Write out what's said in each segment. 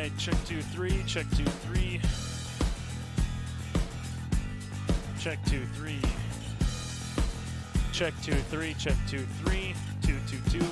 right, check 2 3, check 2 3. Check 2 3. Check 2 3, check 2 3, 2 2 2.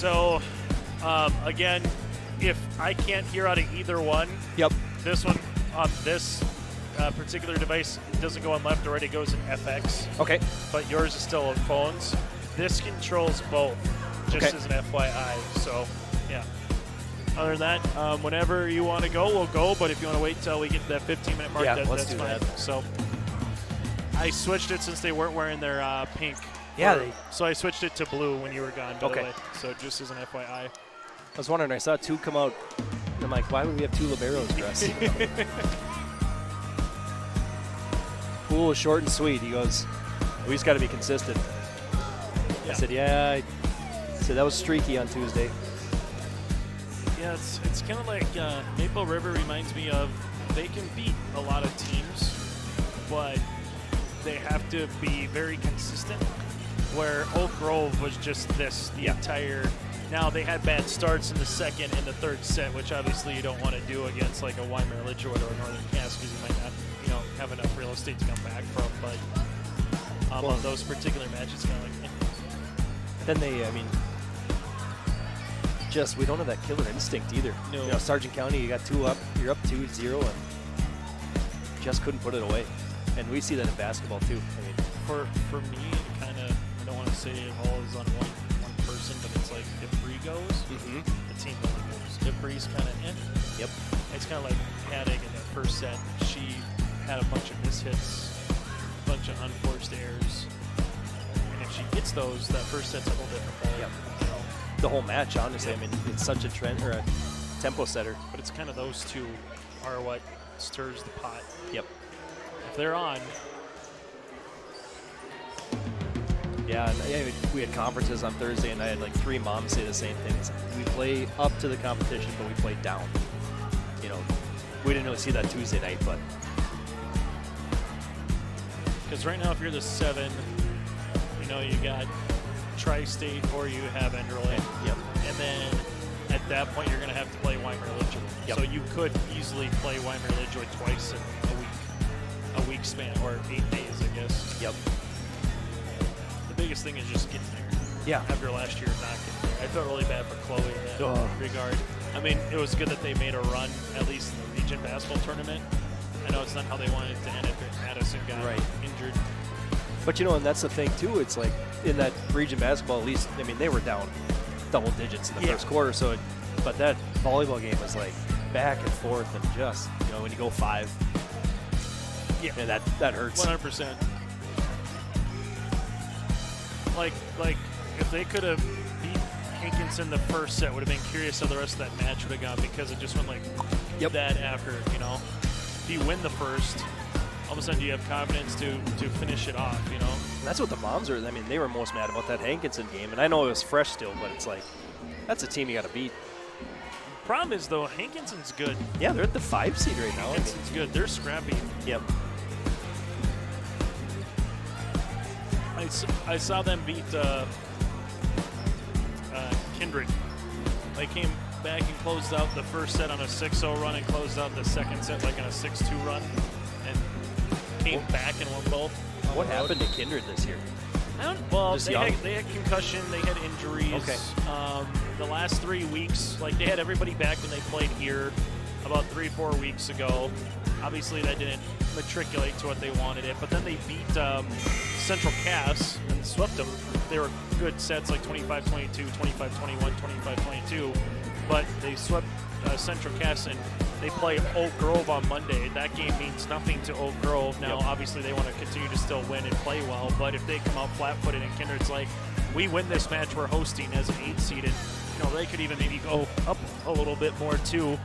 So, again, if I can't hear out of either one, this one on this particular device, it doesn't go on left or right, it goes in FX. Okay. But yours is still on phones. This controls both, just as an FYI. So, yeah. Other than that, whenever you want to go, we'll go. But if you want to wait until we get to that 15-minute mark, that's fine. So, I switched it since they weren't wearing their pink. Yeah. So I switched it to blue when you were gone, by the way. So just as an FYI. I was wondering, I saw 2 come out. And I'm like, why would we have 2 liberos dressed? Pool was short and sweet. He goes, we just got to be consistent. Yeah. I said, yeah. I said, that was streaky on Tuesday. Yeah, it's kind of like Maple River reminds me of, they can beat a lot of teams, but they have to be very consistent, where Oak Grove was just this the entire. Now, they had bad starts in the second and the third set, which obviously you don't want to do against like a Weimar Lidgewood or a Northern Cass, because you might not, have enough real estate to come back from. But on those particular matches, kind of like. Then we don't have that killer instinct either. No. Sargent County, you got 2 up, you're up 2-0, and just couldn't put it away. And we see that in basketball too. I mean, for me, kind of, I don't want to say it all is on one person, but it's like if Bree goes, the team really goes. If Bree's kind of in, it's kind of like Haddock in that first set. She had a bunch of mishits, a bunch of unforced errors, and if she gets those, that first set's a whole different ball. The whole match, honestly. I mean, it's such a trend or a tempo setter. But it's kind of those two are what stirs the pot. Yep. If they're on. Yeah, and we had conferences on Thursday, and I had like 3 moms say the same thing. It's like, we play up to the competition, but we play down. We didn't really see that Tuesday night, but. Because right now, if you're the 7, you got Tri-State or you have Enderlin. Yep. And then at that point, you're going to have to play Weimar Lidgewood. Yep. So you could easily play Weimar Lidgewood twice in a week span, or 8 days, I guess. Yep. The biggest thing is just getting there. Yeah. After last year not getting there. I felt really bad for Chloe in that regard. I mean, it was good that they made a run, at least in the region basketball tournament. I know it's not how they wanted it to end if Addison got injured. But, and that's the thing, too. It's like in that region basketball, at least, they were down double digits in the first quarter. So, but that volleyball game was like back and forth and just, when you go 5. Yeah. And that hurts. 100%. Like if they could have beat Hankinson the first set, would have been curious how the rest of that match would have gone, because it just went like that after, If you win the first, all of a sudden you have confidence to finish it off, And that's what the moms are. They were most mad about that Hankinson game. And I know it was fresh still, but it's like, that's a team you got to beat. Problem is, though, Hankinson's good. Yeah, they're at the 5 seed right now. Hankinson's good. They're scrappy. Yep. I saw them beat Kindred. They came back and closed out the first set on a 6-0 run and closed out the second set like on a 6-2 run, and came back and won both. What happened to Kindred this year? They had concussion, they had injuries. Okay. The last 3 weeks, they had everybody back when they played here about 3-4 weeks ago. Obviously, that didn't matriculate to what they wanted it, but then they beat Central Cass and swept them. They were good sets, like 25-22, 25-21, 25-22, but they swept Central Cass, and they play Oak Grove on Monday. That game means nothing to Oak Grove. Now, obviously, they want to continue to still win and play well, but if they come out flat-footed and Kindred's like, we win this match, we're hosting as an 8 seed, and they could even maybe go up a little bit more too,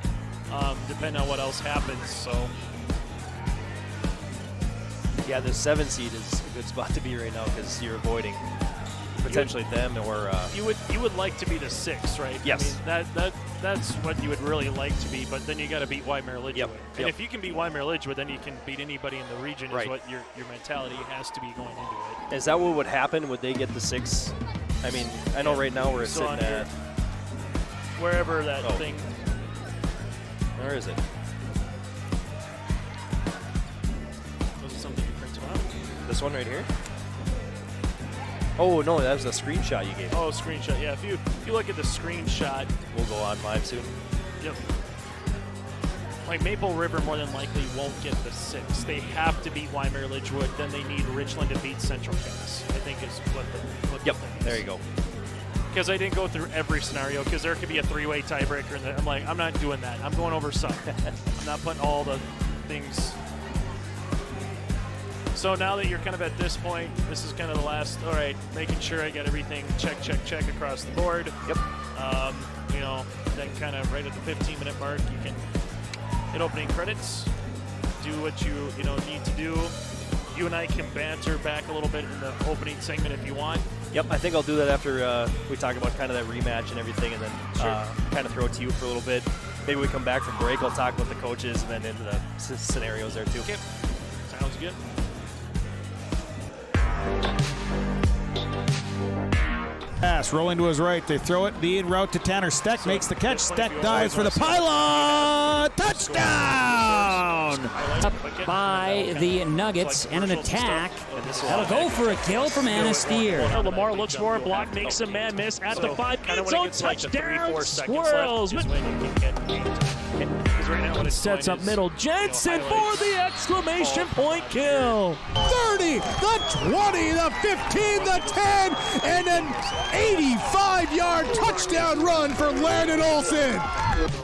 depending on what else happens. So. Yeah, the 7 seed is a good spot to be right now, because you're avoiding potentially them or. You would like to be the 6, right? Yes. That's what you would really like to be, but then you got to beat Weimar Lidgewood. Yep. And if you can beat Weimar Lidgewood, then you can beat anybody in the region. Is what your mentality has to be going into it. Is that what would happen? Would they get the 6? I know right now we're sitting at wherever that thing. Where is it? Was it something you printed out? This one right here? Oh, no, that was a screenshot you gave me. Oh, screenshot. Yeah, if you look at the screenshot. We'll go on live soon. Yep. Like Maple River more than likely won't get the 6. They have to beat Wyoming Ridgewood. Then they need Richland to beat Central Cass, I think is what the Yep, thing is. there you go. Because I didn't go through every scenario, because there could be a 3-way tiebreaker. And I'm like, I'm not doing that. I'm going over some. I'm not putting all the things. So now that you're kind of at this point, this is kind of the last, all right, making sure I get everything check across the board. Yep. Then kind of right at the 15-minute mark, you can hit opening credits, do what you need to do. You and I can banter back a little bit in the opening segment if you want. Yep, I think I'll do that after we talk about kind of that rematch and everything, and then kind of throw it to you for a little bit. Maybe we come back from break, I'll talk about the coaches and then into the scenarios there too. Okay, sounds good. Pass rolling to his right. They throw it. The in route to Tanner. Steck makes the catch. Steck dives for the pylon. Touchdown! Up by the Nuggets and an attack. That'll go for a kill from Anasteer. Lamar looks for a block, makes a man miss at the 5. End zone touchdown. Squirrels. Sets up middle. Jensen for the exclamation point kill. 30, the 20, the 15, the 10, and an 85-yard touchdown run for Landon Olsen.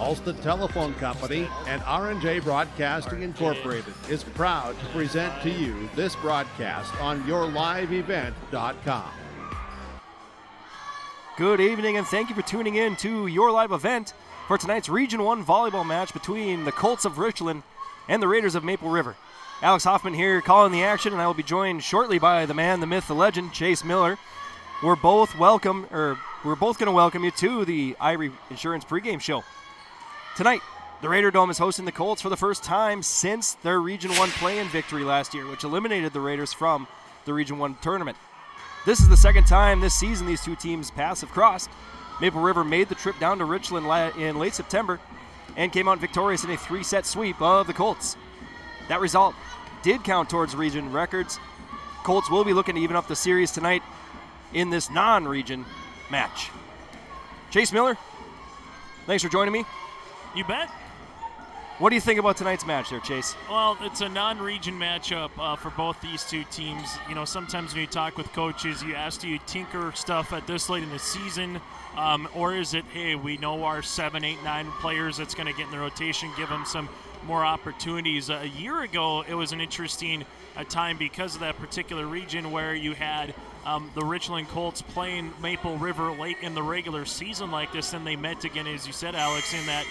Ulster Telephone Company and R&J Broadcasting Incorporated is proud to present to you this broadcast on YourLiveEvent.com. Good evening, and thank you for tuning in to Your Live Event for tonight's Region 1 volleyball match between the Colts of Richland and the Raiders of Maple River. Alex Hoffman here calling the action, and I will be joined shortly by the man, the myth, the legend, Chase Miller. We're both going to welcome you to the Ivory Insurance pregame show. Tonight, the Raider Dome is hosting the Colts for the first time since their Region 1 play-in victory last year, which eliminated the Raiders from the Region 1 tournament. This is the second time this season these two teams' paths have crossed. Maple River made the trip down to Richland in late September and came out victorious in a 3-set sweep of the Colts. That result did count towards region records. Colts will be looking to even up the series tonight in this non-region match. Chase Miller, thanks for joining me. You bet. What do you think about tonight's match there, Chase? Well, it's a non-region matchup for both these two teams. Sometimes when you talk with coaches, you ask, do you tinker stuff at this late in the season? Or is it, hey, we know our 7, 8, 9 players that's going to get in the rotation, give them some more opportunities. A year ago, it was an interesting time because of that particular region where you had the Richland Colts playing Maple River late in the regular season like this, and they met again, as you said, Alex, in that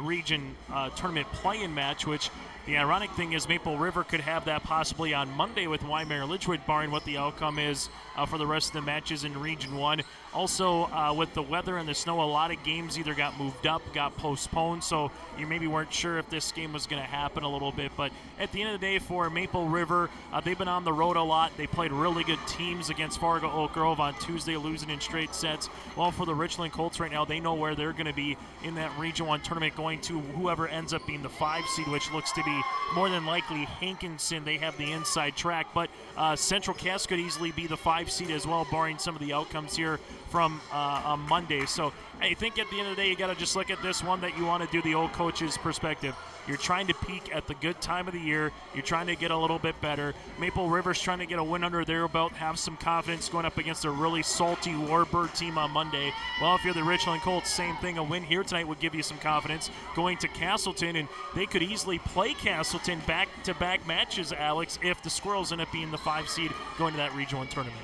region tournament play-in match, which the ironic thing is Maple River could have that possibly on Monday with Wyoming Ridgewood, barring what the outcome is for the rest of the matches in Region 1. Also, with the weather and the snow, a lot of games either got moved up, got postponed, so you maybe weren't sure if this game was going to happen a little bit. But at the end of the day, for Maple River, they've been on the road a lot. They played really good teams against Fargo Oak Grove on Tuesday, losing in straight sets. Well, for the Richland Colts right now, they know where they're going to be in that Region 1 tournament, going to whoever ends up being the 5 seed, which looks to be more than likely Hankinson. They have the inside track, but Central Cass could easily be the 5 seed as well, barring some of the outcomes here from on Monday. So I think at the end of the day, you got to just look at this one that you want to do the old coach's perspective. You're trying to peak at the good time of the year. You're trying to get a little bit better. Maple River's trying to get a win under their belt, have some confidence going up against a really salty Warbird team on Monday. Well, if you're the Richland Colts, same thing. A win here tonight would give you some confidence going to Castleton, and they could easily play Castleton back-to-back matches, Alex, if the Squirrels end up being the 5 seed going to that Region 1 tournament.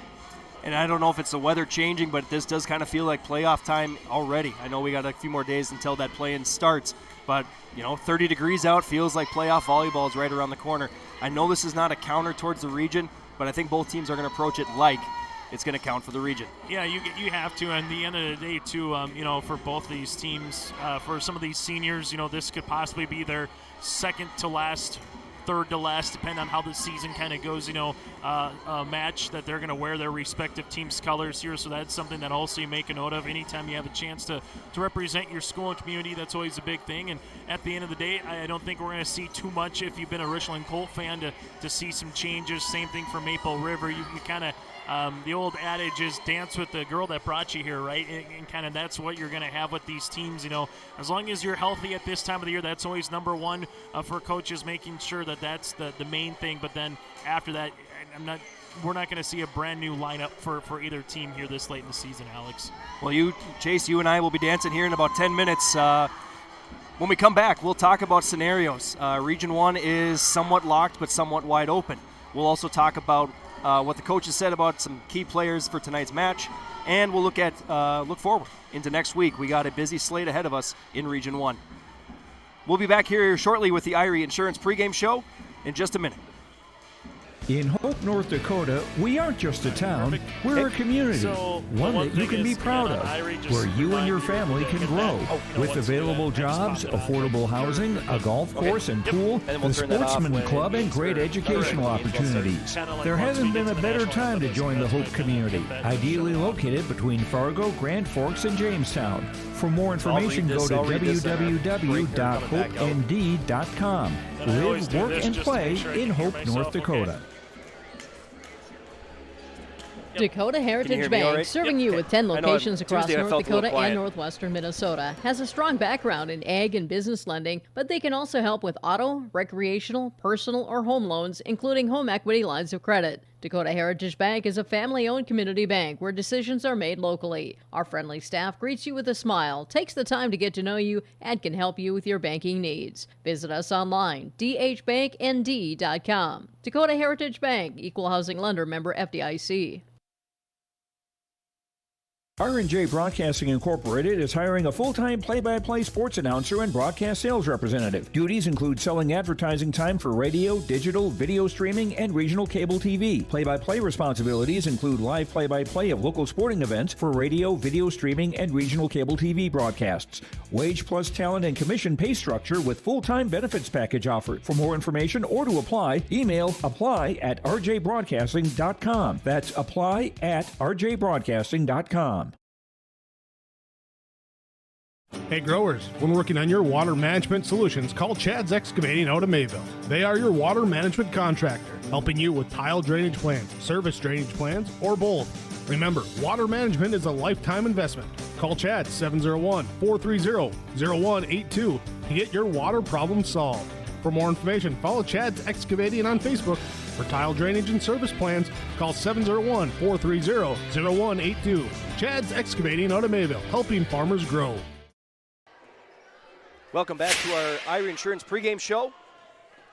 And I don't know if it's the weather changing, but this does kind of feel like playoff time already. I know we got a few more days until that play-in starts, but 30 degrees out feels like playoff volleyball is right around the corner. I know this is not a counter towards the region, but I think both teams are going to approach it like it's going to count for the region. Yeah, you have to. And the end of the day, too, for both these teams, for some of these seniors, this could possibly be their second to last, third to last, depending on how the season kind of goes, a match that they're going to wear their respective team's colors here. So that's something that also you make a note of. Anytime you have a chance to represent your school and community, that's always a big thing. And at the end of the day, I don't think we're going to see too much if you've been a Richland Colt fan to see some changes. Same thing for Maple River. You kind of the old adage is dance with the girl that brought you here, right? And kind of that's what you're going to have with these teams. As long as you're healthy at this time of the year, that's always number one for coaches, making sure that that's the main thing. But then after that, we're not going to see a brand new lineup for either team here this late in the season, Alex. Well, Chase, you and I will be dancing here in about 10 minutes. When we come back, we'll talk about scenarios. Region 1 is somewhat locked but somewhat wide open. We'll also talk about what the coaches said about some key players for tonight's match, and we'll look forward into next week. We got a busy slate ahead of us in Region 1. We'll be back here shortly with the Irie Insurance pregame show in just a minute. In Hope, North Dakota, we aren't just a town, we're a community, one that you can be proud of, where you and your family can grow. With available jobs, affordable housing, a golf course and pool, the Sportsman Club, and great educational opportunities. There hasn't been a better time to join the Hope community, ideally located between Fargo, Grand Forks, and Jamestown. For more information, go to www.hopend.com. Live, work, and play in Hope, North Dakota. Dakota Heritage Bank, serving you with 10 locations across North Dakota and northwestern Minnesota, has a strong background in ag and business lending, but they can also help with auto, recreational, personal, or home loans, including home equity lines of credit. Dakota Heritage Bank is a family-owned community bank where decisions are made locally. Our friendly staff greets you with a smile, takes the time to get to know you, and can help you with your banking needs. Visit us online, dhbanknd.com. Dakota Heritage Bank, Equal Housing Lender, member FDIC. R&J Broadcasting Incorporated is hiring a full-time play-by-play sports announcer and broadcast sales representative. Duties include selling advertising time for radio, digital, video streaming, and regional cable TV. Play-by-play responsibilities include live play-by-play of local sporting events for radio, video streaming, and regional cable TV broadcasts. Wage plus talent and commission pay structure with full-time benefits package offered. For more information or to apply, email apply@rjbroadcasting.com. That's apply@rjbroadcasting.com. Hey growers, when working on your water management solutions, call Chad's Excavating out of Mayville. They are your water management contractor, helping you with tile drainage plans, service drainage plans, or both. Remember, water management is a lifetime investment. Call Chad 701-430-0182 to get your water problem solved. For more information, follow Chad's Excavating on Facebook. For tile drainage and service plans, call 701-430-0182. Chad's Excavating out of Mayville, helping farmers grow. Welcome back to our Irie Insurance pregame show.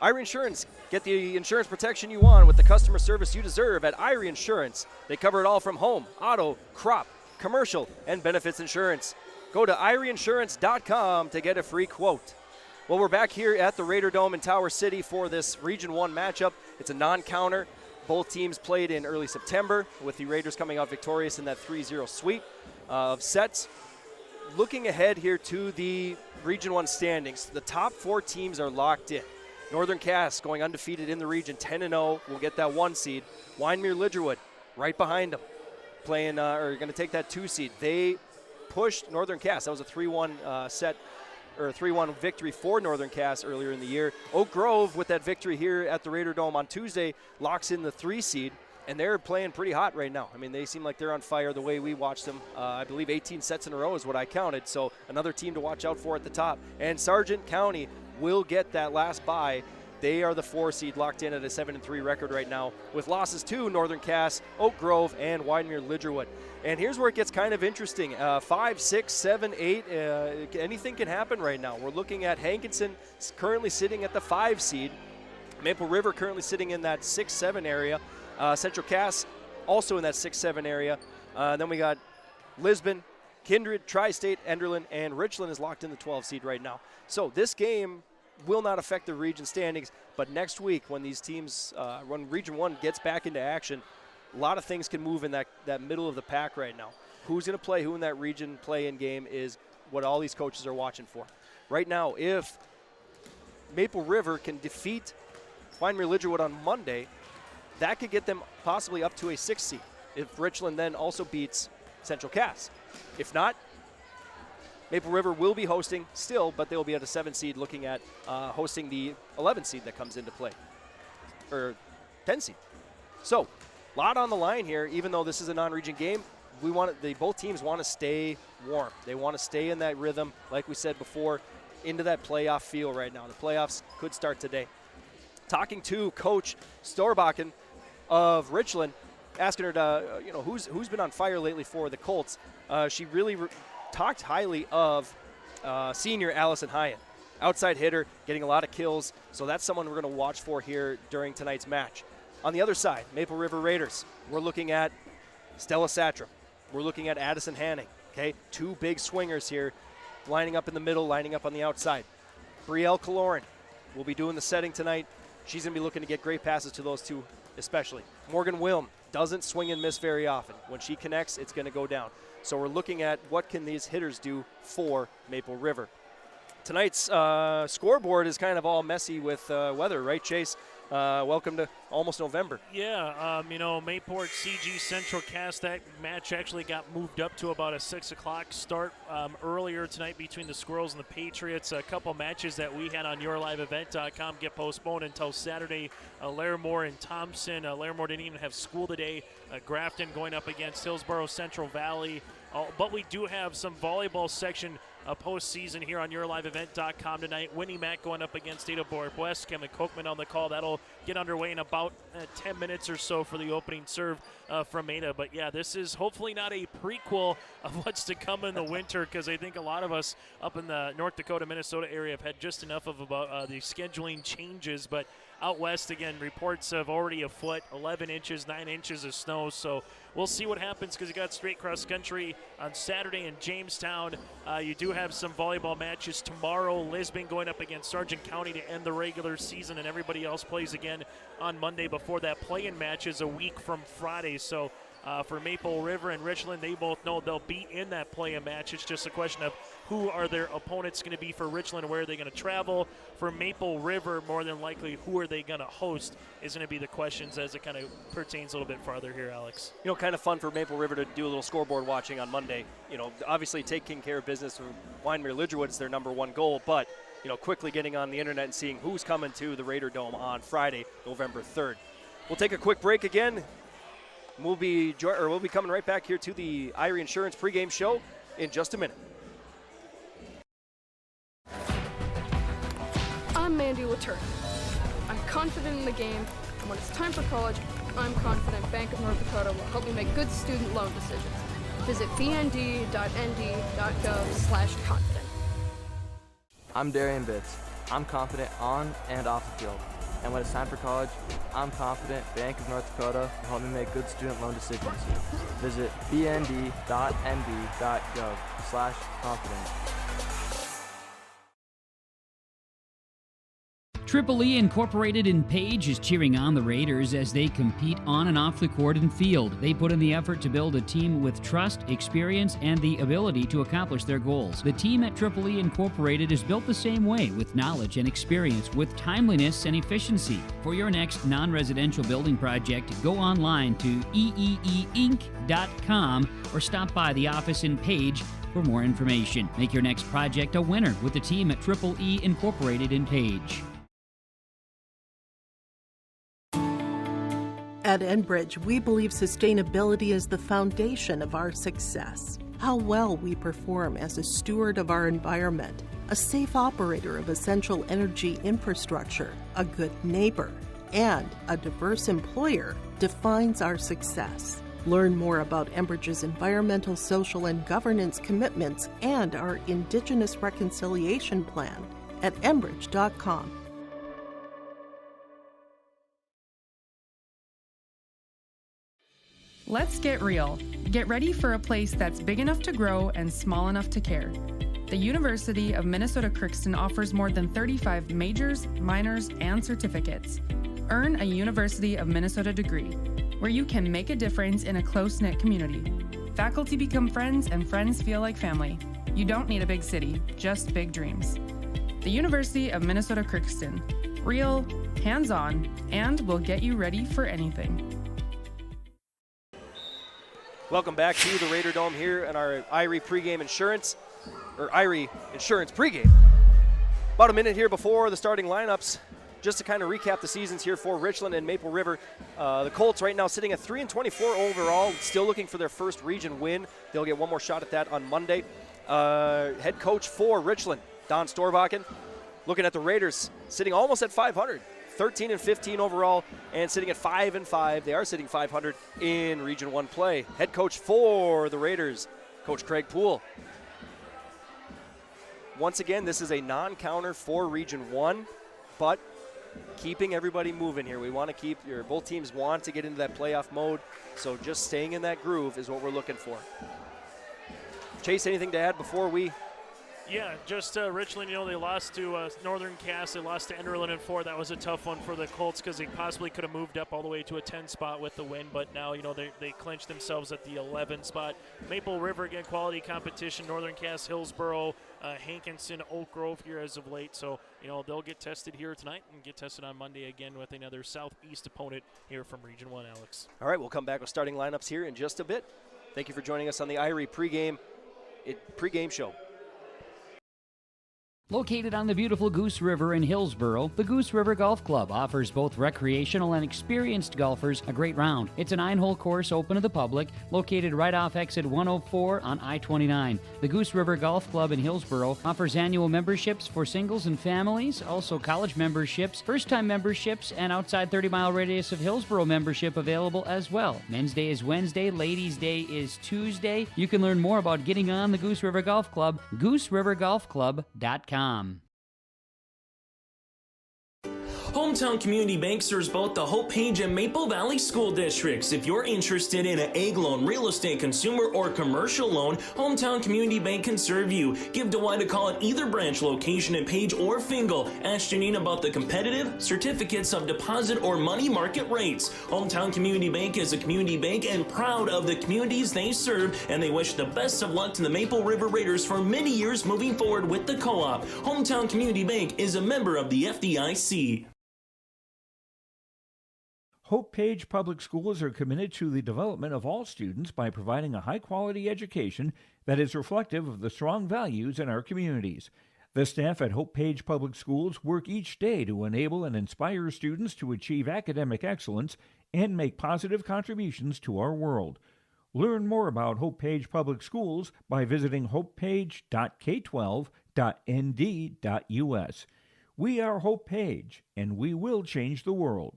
Irie Insurance, get the insurance protection you want with the customer service you deserve at Irie Insurance. They cover it all from home, auto, crop, commercial, and benefits insurance. Go to IrieInsurance.com to get a free quote. Well, we're back here at the Raider Dome in Tower City for this Region 1 matchup. It's a non-counter. Both teams played in early September, with the Raiders coming out victorious in that 3-0 sweep of sets. Looking ahead here to the Region 1 standings, the top 4 teams are locked in. Northern Cass going undefeated in the region, 10-0, will get that 1 seed. Wyndmere-Lidgerwood right behind them, playing or going to take that 2 seed. They pushed Northern Cass. That was a 3-1 set, or a 3-1 victory for Northern Cass earlier in the year. Oak Grove, with that victory here at the Raider Dome on Tuesday, locks in the 3 seed. And they're playing pretty hot right now. I mean, they seem like they're on fire the way we watched them. I believe 18 sets in a row is what I counted. So another team to watch out for at the top. And Sargent County will get that last bye. They are the 4 seed, locked in at a 7-3 record right now, with losses to Northern Cass, Oak Grove, and Wyndmere-Lidgerwood. And here's where it gets kind of interesting. 5, 6, 7, 8, anything can happen right now. We're looking at Hankinson currently sitting at the 5 seed. Maple River currently sitting in that 6-7 area. Central Cass also in that 6-7 area. Then we got Lisbon, Kindred, Tri-State, Enderlin, and Richland is locked in the 12 seed right now. So this game will not affect the region standings, but next week when these teams, when Region 1 gets back into action, a lot of things can move in that middle of the pack right now. Who's going to play who in that region play-in game is what all these coaches are watching for. Right now, if Maple River can defeat Wyndmere-Lidgerwood on Monday, that could get them possibly up to a 6 seed if Richland then also beats Central Cass. If not, Maple River will be hosting still, but they'll be at a 7 seed looking at hosting the 11 seed that comes into play, or 10 seed. So a lot on the line here, even though this is a non-region game. Both teams want to stay warm. They want to stay in that rhythm, like we said before, into that playoff feel right now. The playoffs could start today. Talking to Coach Storbakken of Richland, asking her to, who's been on fire lately for the Colts. She really talked highly of senior Allison Hyatt. Outside hitter, getting a lot of kills, so that's someone we're going to watch for here during tonight's match. On the other side, Maple River Raiders, we're looking at Stella Satram. We're looking at Addison Hanning, okay? 2 big swingers here, lining up in the middle, lining up on the outside. Brielle Kaloran will be doing the setting tonight. She's going to be looking to get great passes to those 2 especially. Morgan Wilm doesn't swing and miss very often. When she connects, it's going to go down. So we're looking at what can these hitters do for Maple River. Tonight's scoreboard is kind of all messy with weather, right, Chase? Welcome to almost November. Yeah, Mayport CG Central Cast, that match actually got moved up to about a 6 o'clock start earlier tonight between the Squirrels and the Patriots. A couple matches that we had on yourliveevent.com get postponed until Saturday. Larimore and Thompson. Larimore didn't even have school today. Grafton going up against Hillsborough Central Valley. But we do have some volleyball section postseason here on yourliveevent.com tonight. Winnie Mac going up against Adaborg West. Kevin Kochman on the call. That'll get underway in about 10 minutes or so for the opening serve from Ada. But yeah, this is hopefully not a prequel of what's to come in the winter, because I think a lot of us up in the North Dakota, Minnesota area have had just enough of about the scheduling changes. But out west, again, reports of already a foot, 11 inches, 9 inches of snow. So we'll see what happens, because you got straight cross country on Saturday in Jamestown. You do have some volleyball matches tomorrow. Lisbon going up against Sargent County to end the regular season, and everybody else plays again on Monday before that play-in match is a week from Friday. So for Maple River and Richland, they both know they'll be in that play-in match. It's just a question of who are their opponents going to be for Richland, where are they going to travel. For Maple River, more than likely, who are they going to host is going to be the questions as it kind of pertains a little bit farther here, Alex. Kind of fun for Maple River to do a little scoreboard watching on Monday. Obviously taking care of business for Wyndmere Lidgerwood is their #1 goal, but quickly getting on the internet and seeing who's coming to the Raider Dome on Friday, November 3rd. We'll take a quick break again. We'll be coming right back here to the Irie Insurance pregame show in just a minute. I'm Mandy Latour. I'm confident in the game, and when it's time for college, I'm confident Bank of North Dakota will help me make good student loan decisions. Visit bnd.nd.gov/confident. I'm Darian Bitts. I'm confident on and off the field. And when it's time for college, I'm confident Bank of North Dakota will help me make good student loan decisions. Visit bnd.nd.gov/confident. Triple E Incorporated in Page is cheering on the Raiders as they compete on and off the court and field. They put in the effort to build a team with trust, experience, and the ability to accomplish their goals. The team at Triple E Incorporated is built the same way, with knowledge and experience, with timeliness and efficiency. For your next non-residential building project, go online to eeeinc.com or stop by the office in Page for more information. Make your next project a winner with the team at Triple E Incorporated in Page. At Enbridge, we believe sustainability is the foundation of our success. How well we perform as a steward of our environment, a safe operator of essential energy infrastructure, a good neighbor, and a diverse employer defines our success. Learn more about Enbridge's environmental, social, and governance commitments and our Indigenous Reconciliation Plan at enbridge.com. Let's get real. Get ready for a place that's big enough to grow and small enough to care. The University of Minnesota Crookston offers more than 35 majors, minors, and certificates. Earn a University of Minnesota degree, where you can make a difference in a close-knit community. Faculty become friends and friends feel like family. You don't need a big city, just big dreams. The University of Minnesota Crookston. Real, hands-on, and will get you ready for anything. Welcome back to the Raider Dome here in our Irie Pregame Insurance, or Irie Insurance Pregame. About a minute here before the starting lineups. just to kind of recap the seasons here for Richland and Maple River, the Colts right now sitting at 3-24 overall, still looking for their first region win. They'll get one more shot at that on Monday. Head coach for Richland, Don Storbakken, looking at the Raiders, sitting almost at 500, 13-15 overall, and sitting at 5-5. They are sitting 500 in Region 1 play. Head coach for the Raiders, Coach Craig Poole. Once again, this is a non-counter for Region 1, but keeping everybody moving here. We want to keep both teams want to get into that playoff mode, so just staying in that groove is what we're looking for. Chase, anything to add before we? Yeah, just Richland, they lost to Northern Cass. They lost to Enderlin in 4. That was a tough one for the Colts because they possibly could have moved up all the way to a 10 spot with the win, but now, they clinched themselves at the 11 spot. Maple River, again, quality competition. Northern Cass, Hillsboro, Hankinson, Oak Grove here as of late. So, they'll get tested here tonight and get tested on Monday again with another Southeast opponent here from Region 1, Alex. All right, we'll come back with starting lineups here in just a bit. Thank you for joining us on the Irie pregame show. Located on the beautiful Goose River in Hillsboro, the Goose River Golf Club offers both recreational and experienced golfers a great round. It's a 9-hole course open to the public, located right off exit 104 on I-29. The Goose River Golf Club in Hillsboro offers annual memberships for singles and families, also college memberships, first-time memberships, and outside 30-mile radius of Hillsboro membership available as well. Men's Day is Wednesday, Ladies' Day is Tuesday. You can learn more about getting on the Goose River Golf Club, GooseRiverGolfClub.com. Hometown Community Bank serves both the Hope Page and Maple Valley school districts. If you're interested in an egg loan, real estate, consumer, or commercial loan, Hometown Community Bank can serve you. Give Dwight a call at either branch location at Page or Fingal. Ask Janine about the competitive certificates of deposit or money market rates. Hometown Community Bank is a community bank and proud of the communities they serve, and they wish the best of luck to the Maple River Raiders for many years moving forward with the co-op. Hometown Community Bank is a member of the FDIC. Hope Page Public Schools are committed to the development of all students by providing a high-quality education that is reflective of the strong values in our communities. The staff at Hope Page Public Schools work each day to enable and inspire students to achieve academic excellence and make positive contributions to our world. Learn more about Hope Page Public Schools by visiting hopepage.k12.nd.us. We are Hope Page, and we will change the world.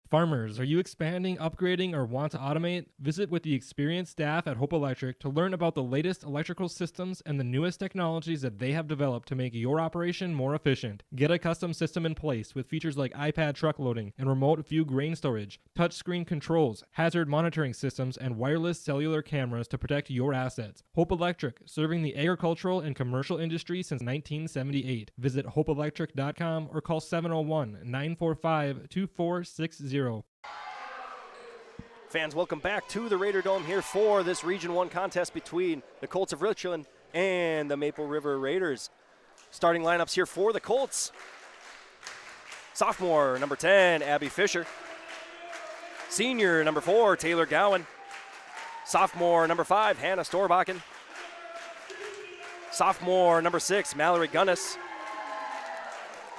Farmers, are you expanding, upgrading, or want to automate? Visit with the experienced staff at Hope Electric to learn about the latest electrical systems and the newest technologies that they have developed to make your operation more efficient. Get a custom system in place with features like iPad truck loading and remote view grain storage, touchscreen controls, hazard monitoring systems, and wireless cellular cameras to protect your assets. Hope Electric, serving the agricultural and commercial industry since 1978. Visit hopeelectric.com or call 701-945-2460. Fans, welcome back to the Raider Dome here for this Region 1 contest between the Colts of Richland and the Maple River Raiders. Starting lineups here for the Colts. Sophomore, number 10, Abby Fisher. Senior, number 4, Taylor Gowan. Sophomore, number 5, Hannah Storbakken. Sophomore, number 6, Mallory Gunnis.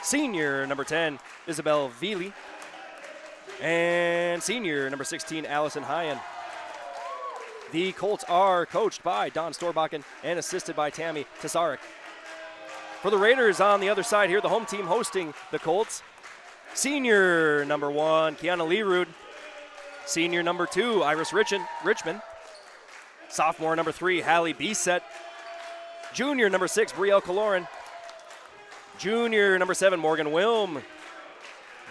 Senior, number 10, Isabel Veely. And senior, number 16, Allison Hyen. The Colts are coached by Don Storbakken and assisted by Tammy Tesarek. For the Raiders on the other side here, the home team hosting the Colts. Senior, number 1, Kiana Leerud. Senior, number 2, Iris Richmond. Sophomore, number 3, Hallie Bisset. Junior, number 6, Brielle Kaloran. Junior, number 7, Morgan Wilm.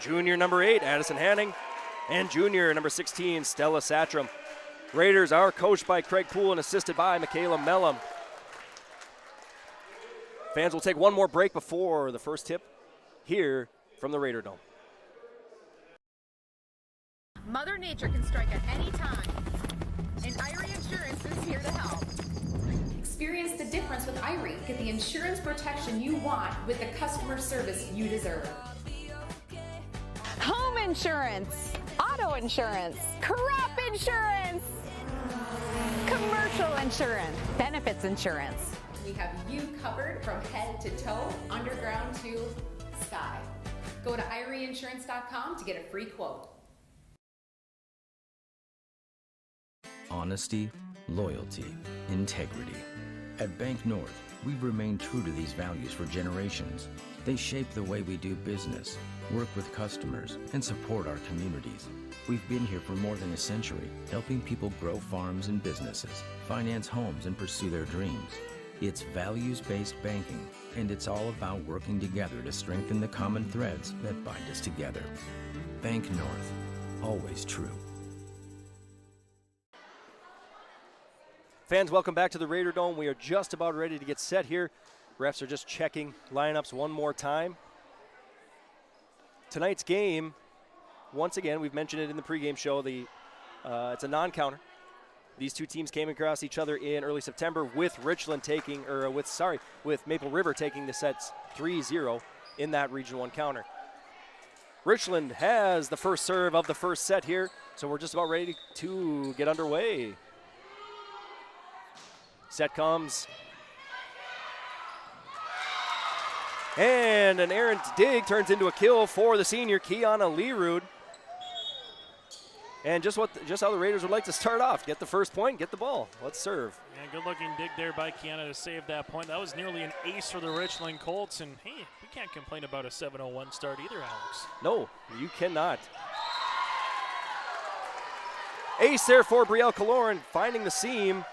Junior, number 8, Addison Hanning. And junior, number 16, Stella Satram. Raiders are coached by Craig Poole and assisted by Michaela Mellum. Fans will take one more break before the first tip here from the Raider Dome. Mother Nature can strike at any time, and Irie Insurance is here to help. Experience the difference with Irie. Get the insurance protection you want with the customer service you deserve. Home insurance, auto insurance, crop insurance, commercial insurance, benefits insurance, we have you covered from head to toe, underground to sky. Go to IRIinsurance.com to get a free quote. Honesty, loyalty, integrity. At Bank North, we've remained true to these values for generations. They shape the way we do business, work with customers, and support our communities. We've been here for more than a century, helping people grow farms and businesses, finance homes, and pursue their dreams. It's values-based banking, and it's all about working together to strengthen the common threads that bind us together. Bank North, always true. Fans, welcome back to the Raider Dome. We are just about ready to get set here. Refs are just checking lineups one more time. Tonight's game, once again, we've mentioned it in the pregame show, it's a non-counter. These two teams came across each other in early September with with Maple River taking the sets 3-0 in that Region 1 counter. Richland has the first serve of the first set here, so we're just about ready to get underway. Set comes. And an errant dig turns into a kill for the senior, Kiana Leerud. And just how the Raiders would like to start off. Get the first point, get the ball. Let's serve. Yeah, good-looking dig there by Kiana to save that point. That was nearly an ace for the Richland Colts. And, hey, we can't complain about a 7-0-1 start either, Alex. No, you cannot. Ace there for Brielle Kaloran, finding the seam.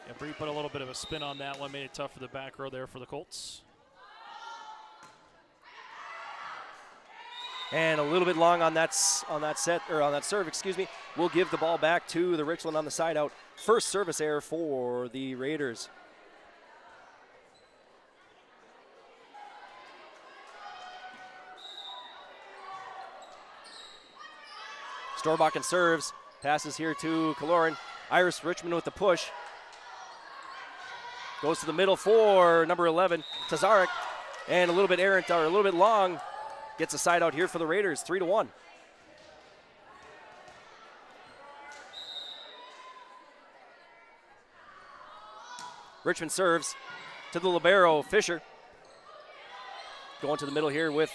Yeah, Bree put a little bit of a spin on that one, made it tough for the back row there for the Colts. And a little bit long on that serve, excuse me. We'll give the ball back to the Richland on the side out. First service error for the Raiders. Storbakken serves, passes here to Kaloran. Iris Richmond with the push. Goes to the middle for number 11, Tazarek. And a little bit errant, or a little bit long. Gets a side out here for the Raiders, 3-1. Richmond serves to the libero, Fisher. Going to the middle here with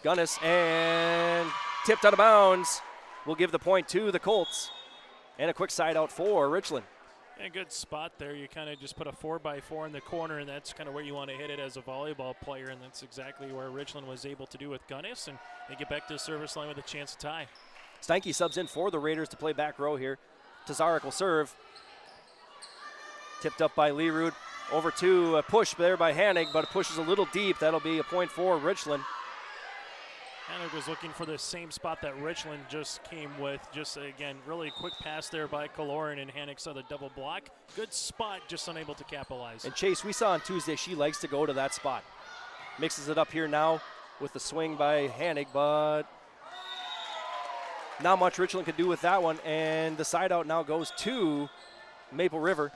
Gunnis, and tipped out of bounds. We'll give the point to the Colts. And a quick side out for Richland. And good spot there. You kind of just put a 4x4 in the corner, and that's kind of where you want to hit it as a volleyball player, and that's exactly where Richland was able to do with Gunnis, and they get back to the service line with a chance to tie. Steinke subs in for the Raiders to play back row here. Tazarek will serve. Tipped up by Leerud. Over to a push there by Hanig, but it pushes a little deep. That'll be a point for Richland. Hanig was looking for the same spot that Richland just came with. Just, again, really quick pass there by Kaloran, and Hanig saw the double block. Good spot, just unable to capitalize. And Chase, we saw on Tuesday, she likes to go to that spot. Mixes it up here now with the swing by Hanig, but not much Richland could do with that one. And the side out now goes to Maple River.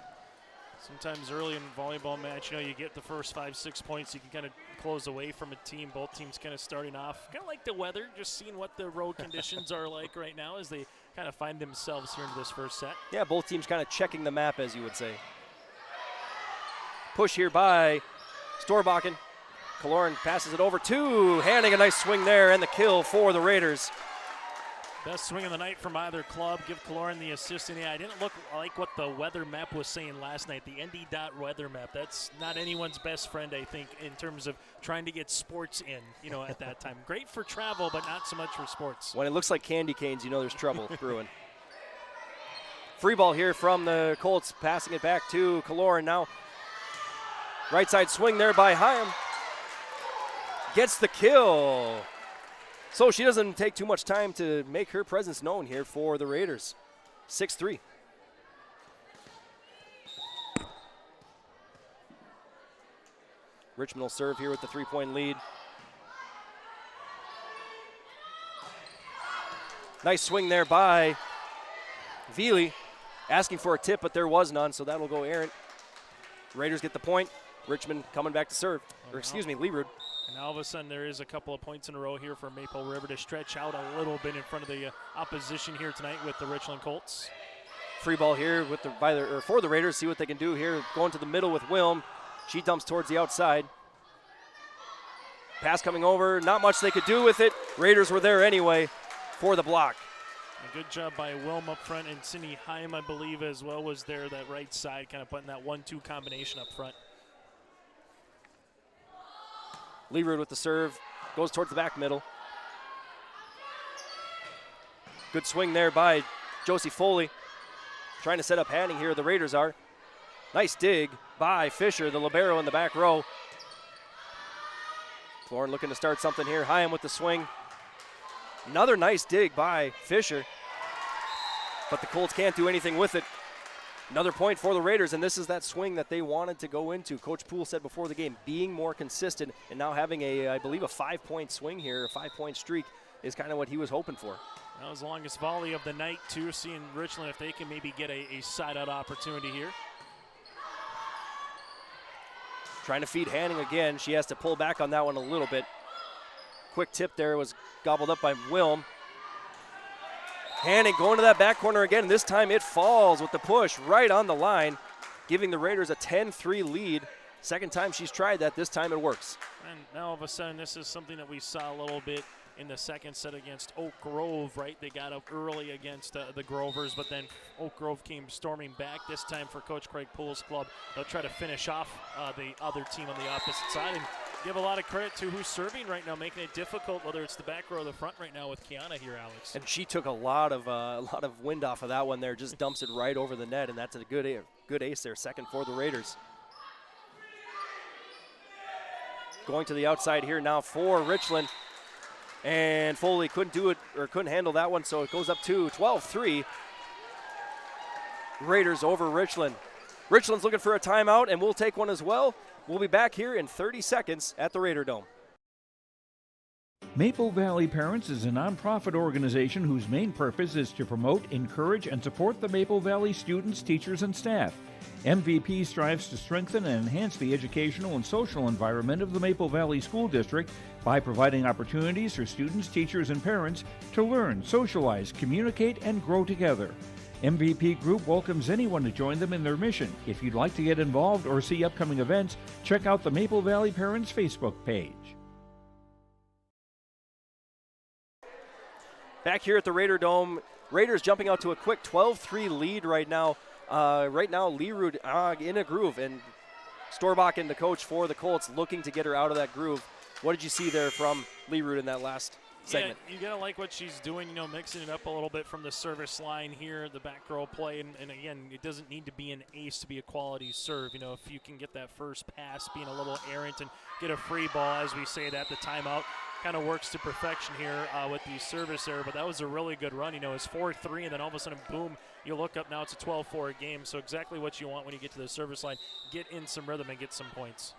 Sometimes early in a volleyball match, you get the first 5-6 points, you can kind of close away from a team. Both teams kind of starting off kind of like the weather, just seeing what the road conditions are like right now as they kind of find themselves here into this first set. Yeah, both teams kind of checking the map, as you would say. Push here by Storbakken. Kaloran passes it over to Hanig. A nice swing there, and the kill for the Raiders. Best swing of the night from either club. Give Kaloran the assist. And yeah, I didn't look like what the weather map was saying last night, the ND weather map. That's not anyone's best friend, I think, in terms of trying to get sports in, at that time. Great for travel, but not so much for sports. When it looks like candy canes, there's trouble brewing. Free ball here from the Colts, passing it back to Kaloran now. Right side swing there by Hyam. Gets the kill. So she doesn't take too much time to make her presence known here for the Raiders. 6-3. Richmond will serve here with the 3-point lead. Nice swing there by Veely. Asking for a tip, but there was none, so that'll go errant. Raiders get the point. Richmond coming back to serve. Leerud. And all of a sudden, there is a couple of points in a row here for Maple River to stretch out a little bit in front of the opposition here tonight with the Richland Colts. Free ball here with for the Raiders. See what they can do here. Going to the middle with Wilm. She dumps towards the outside. Pass coming over. Not much they could do with it. Raiders were there anyway for the block. A good job by Wilm up front, and Cindy Heim, I believe, as well, was there, that right side, kind of putting that 1-2 combination up front. Leerud with the serve. Goes towards the back middle. Good swing there by Josie Foley. Trying to set up Hanning here, the Raiders are. Nice dig by Fisher, the libero in the back row. Lauren looking to start something here. Hyam with the swing. Another nice dig by Fisher. But the Colts can't do anything with it. Another point for the Raiders, and this is that swing that they wanted to go into. Coach Poole said before the game, being more consistent and now having I believe, a 5-point swing here, a 5-point streak is kind of what he was hoping for. That was the longest volley of the night, too, seeing Richland if they can maybe get a side-out opportunity here. Trying to feed Hanning again. She has to pull back on that one a little bit. Quick tip there was gobbled up by Wilm. Hanning going to that back corner again, and this time it falls with the push right on the line, giving the Raiders a 10-3 lead. Second time she's tried that, this time it works. And now all of a sudden this is something that we saw a little bit in the second set against Oak Grove, right? They got up early against the Grovers, but then Oak Grove came storming back. This time for Coach Craig Poole's club, they'll try to finish off the other team on the opposite side and give a lot of credit to who's serving right now, making it difficult, whether it's the back row or the front right now with Kiana here, Alex. And she took a lot of wind off of that one there, just dumps it right over the net, and that's a good ace there, second for the Raiders. Going to the outside here now for Richland. And Foley couldn't do it, or couldn't handle that one, so it goes up to 12-3. Raiders over Richland. Richland's looking for a timeout, and we'll take one as well. We'll be back here in 30 seconds at the Raider Dome. Maple Valley Parents is a nonprofit organization whose main purpose is to promote, encourage, and support the Maple Valley students, teachers, and staff. MVP strives to strengthen and enhance the educational and social environment of the Maple Valley School District by providing opportunities for students, teachers, and parents to learn, socialize, communicate, and grow together. MVP Group welcomes anyone to join them in their mission. If you'd like to get involved or see upcoming events, check out the Maple Valley Parents Facebook page. Back here at the Raider Dome, Raiders jumping out to a quick 12-3 lead right now. Leerud in a groove, and Storbach and the coach for the Colts looking to get her out of that groove. What did you see there from Leerud in that last segment? Yeah, you got to like what she's doing, mixing it up a little bit from the service line here, the back row play, and again, it doesn't need to be an ace to be a quality serve. If you can get that first pass being a little errant and get a free ball, as we say it at the timeout, kind of works to perfection here with the service error, but that was a really good run. It's 4-3, and then all of a sudden, boom, you look up now, it's a 12-4 game, so exactly what you want when you get to the service line, get in some rhythm and get some points.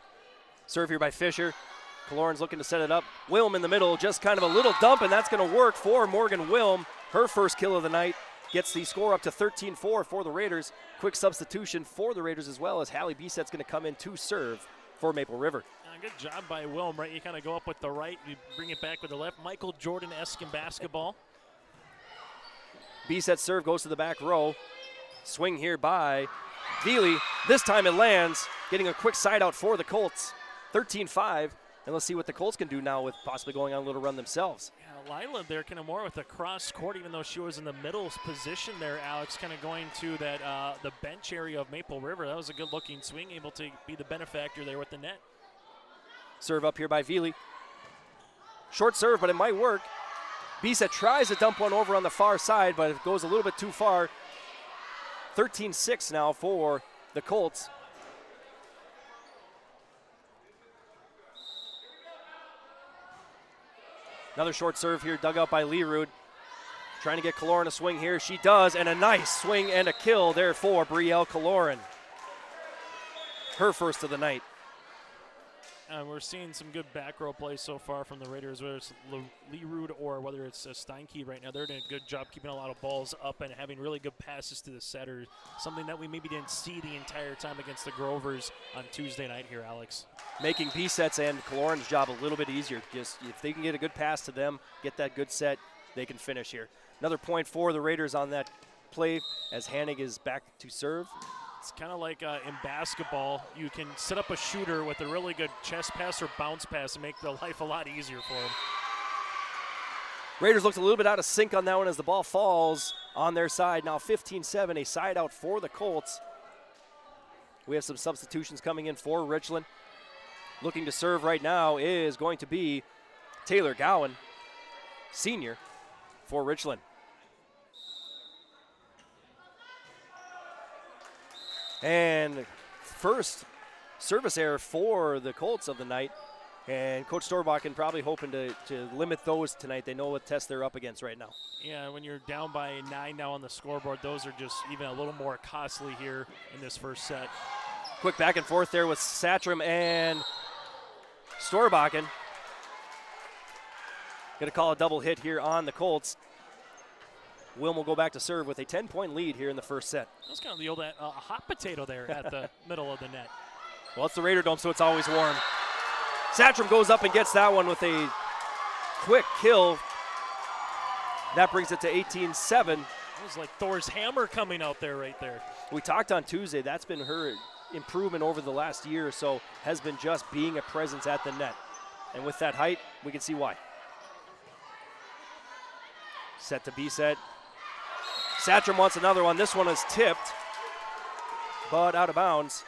Serve here by Fisher. Kaloran's looking to set it up. Wilm in the middle, just kind of a little dump, and that's going to work for Morgan Wilm. Her first kill of the night gets the score up to 13-4 for the Raiders. Quick substitution for the Raiders as well, as Hallie Bissett's going to come in to serve for Maple River. Good job by Wilm, right? You kind of go up with the right, you bring it back with the left. Michael Jordan-esque in basketball. Bissett's serve goes to the back row. Swing here by Veely. This time it lands, getting a quick side out for the Colts. 13-5, and let's see what the Colts can do now with possibly going on a little run themselves. Yeah, Lila there kind of more with the cross court, even though she was in the middle position there, Alex, kind of going to that the bench area of Maple River. That was a good-looking swing, able to be the benefactor there with the net. Serve up here by Veely. Short serve, but it might work. Bissett tries to dump one over on the far side, but it goes a little bit too far. 13-6 now for the Colts. Another short serve here, dug out by Leerud. Trying to get Kaloran a swing here. She does, and a nice swing and a kill there for Brielle Kaloran. Her first of the night. We're seeing some good back row play so far from the Raiders, whether it's Leerud or whether it's Steinke right now. They're doing a good job keeping a lot of balls up and having really good passes to the setter, something that we maybe didn't see the entire time against the Grovers on Tuesday night here, Alex. Making Bissett's and Kaloran's job a little bit easier. Just if they can get a good pass to them, get that good set, they can finish here. Another point for the Raiders on that play as Hannig is back to serve. It's kind of like in basketball. You can set up a shooter with a really good chest pass or bounce pass and make the life a lot easier for him. Raiders looked a little bit out of sync on that one as the ball falls on their side. Now 15-7, a side out for the Colts. We have some substitutions coming in for Richland. Looking to serve right now is going to be Taylor Gowan, senior, for Richland. And first service error for the Colts of the night. And Coach Storbakken probably hoping to limit those tonight. They know what test they're up against right now. Yeah, when you're down by 9 now on the scoreboard, those are just even a little more costly here in this first set. Quick back and forth there with Satcham and Storbakken. Going to call a double hit here on the Colts. Wilm will go back to serve with a 10-point lead here in the first set. That's kind of the old hot potato there at the middle of the net. Well, it's the Raider Dome, so it's always warm. Satcham goes up and gets that one with a quick kill. That brings it to 18-7. It was like Thor's hammer coming out there right there. We talked on Tuesday. That's been her improvement over the last year or so, has been just being a presence at the net. And with that height, we can see why. Set to B set. Satcham wants another one. This one is tipped, but out of bounds.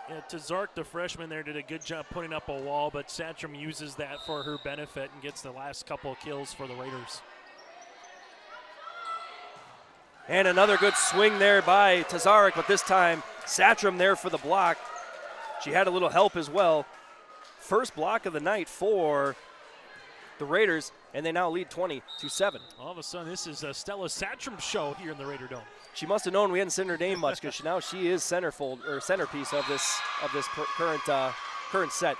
Yeah, Tazark, the freshman there, did a good job putting up a wall, but Satcham uses that for her benefit and gets the last couple of kills for the Raiders. And another good swing there by Tazark, but this time Satcham there for the block. She had a little help as well. First block of the night for the Raiders, and they now lead 20-7. All of a sudden, this is a Stella Satcham show here in the Raider Dome. She must have known we hadn't seen her name much because now she is centerpiece of this current set.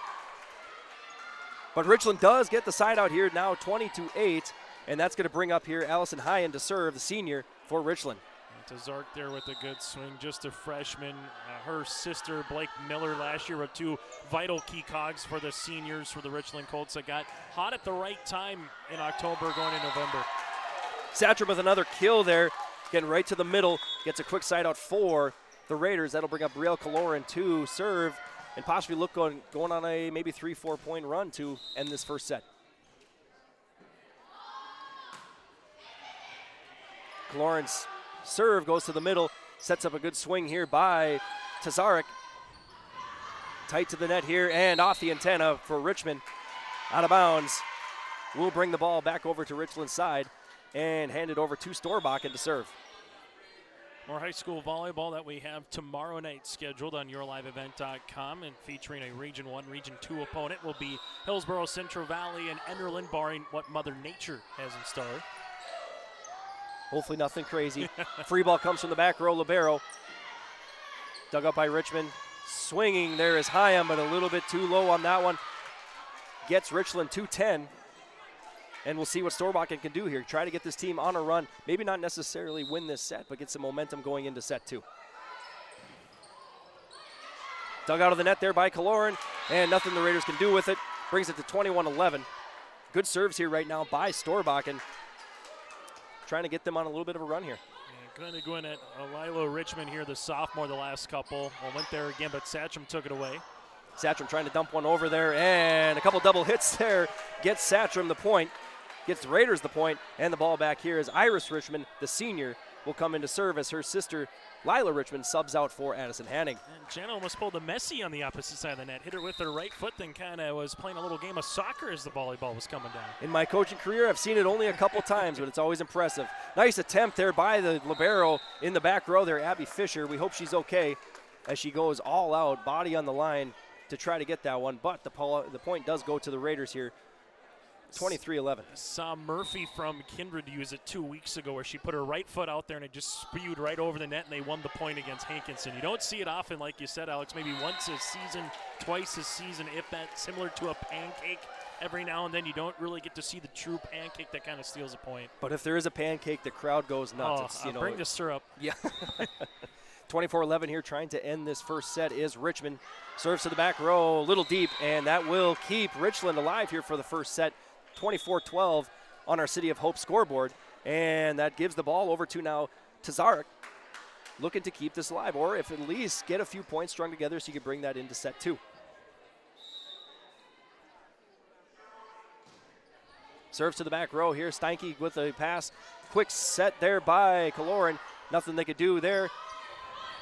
But Richland does get the side out here now, 20-8, and that's going to bring up here Allison Hyen to serve, the senior for Richland. And Tazark there with a good swing, just a freshman. Her sister Blake Miller last year were two vital key cogs for the seniors for the Richland Colts that got hot at the right time in October going into November. Satcham with another kill there. Getting right to the middle, gets a quick side out for the Raiders. That'll bring up Brielle Kaloran to serve and possibly look going on a maybe 3-4 point run to end this first set. Kaloran's serve goes to the middle, sets up a good swing here by Tazarek. Tight to the net here and off the antenna for Richmond. Out of bounds. We'll bring the ball back over to Richland's side and hand it over to Storbakken to serve. More high school volleyball that we have tomorrow night scheduled on yourliveevent.com, and featuring a Region 1, Region 2 opponent will be Hillsborough, Central Valley, and Enderlin, barring what Mother Nature has in store. Hopefully nothing crazy. Free ball comes from the back row, libero. Dug up by Richmond. Swinging there is Hyam, but a little bit too low on that one. Gets Richland 2-10. And we'll see what Storbakken can do here. Try to get this team on a run. Maybe not necessarily win this set, but get some momentum going into set 2. Dug out of the net there by Kaloran, and nothing the Raiders can do with it. Brings it to 21-11. Good serves here right now by Storbakken. Trying to get them on a little bit of a run here. Going to go in at Lilo Richmond here, the sophomore, the last couple. Well, went there again, but Satcham took it away. Satcham trying to dump one over there, and a couple double hits there. Gets Satcham the point. Gets the Raiders the point, and the ball back here is Iris Richmond, the senior, will come into serve as her sister, Lila Richmond, subs out for Addison Hanning. And Jenna almost pulled a Messi on the opposite side of the net. Hit her with her right foot, then kind of was playing a little game of soccer as the volleyball was coming down. In my coaching career, I've seen it only a couple times, but it's always impressive. Nice attempt there by the libero in the back row there, Abby Fisher. We hope she's okay as she goes all out, body on the line to try to get that one, but the point does go to the Raiders here. 23-11. Saw Murphy from Kindred use it 2 weeks ago where she put her right foot out there and it just spewed right over the net and they won the point against Hankinson. You don't see it often, like you said, Alex, maybe once a season, twice a season, if that's similar to a pancake. Every now and then you don't really get to see the true pancake that kind of steals a point. But if there is a pancake, the crowd goes nuts. Oh, bring the syrup. Yeah. 24-11 here, trying to end this first set is Richmond. Serves to the back row, a little deep, and that will keep Richland alive here for the first set. 24-12 on our City of Hope scoreboard, and that gives the ball over to now Tazarek looking to keep this alive, or if at least get a few points strung together so you can bring that into set 2. Serves to the back row here. Steinke with a pass. Quick set there by Kaloran. Nothing they could do there.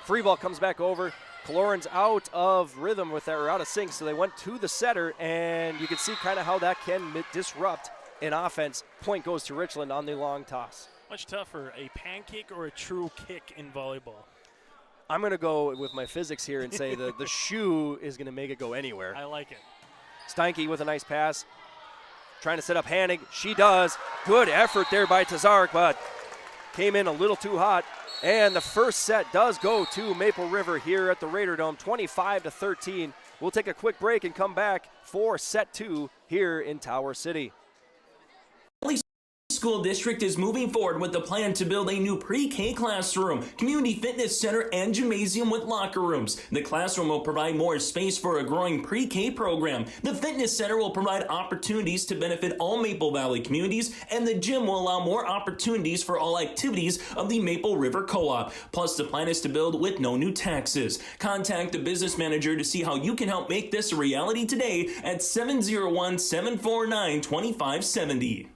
Free ball comes back over. Kaloran's out of rhythm with that, or out of sync, so they went to the setter, and you can see kind of how that can disrupt an offense. Point goes to Richland on the long toss. Much tougher, a pancake or a true kick in volleyball? I'm going to go with my physics here and say the shoe is going to make it go anywhere. I like it. Steinke with a nice pass. Trying to set up Hannig. She does. Good effort there by Tazarek, but came in a little too hot. And the first set does go to Maple River here at the Raider Dome, 25-13. We'll take a quick break and come back for set 2 here in Tower City. School District is moving forward with the plan to build a new pre-K classroom, community fitness center, and gymnasium with locker rooms. The classroom will provide more space for a growing pre-K program. The fitness center will provide opportunities to benefit all Maple Valley communities, and the gym will allow more opportunities for all activities of the Maple River Co-op. Plus, the plan is to build with no new taxes. Contact the business manager to see how you can help make this a reality today at 701-749-2570.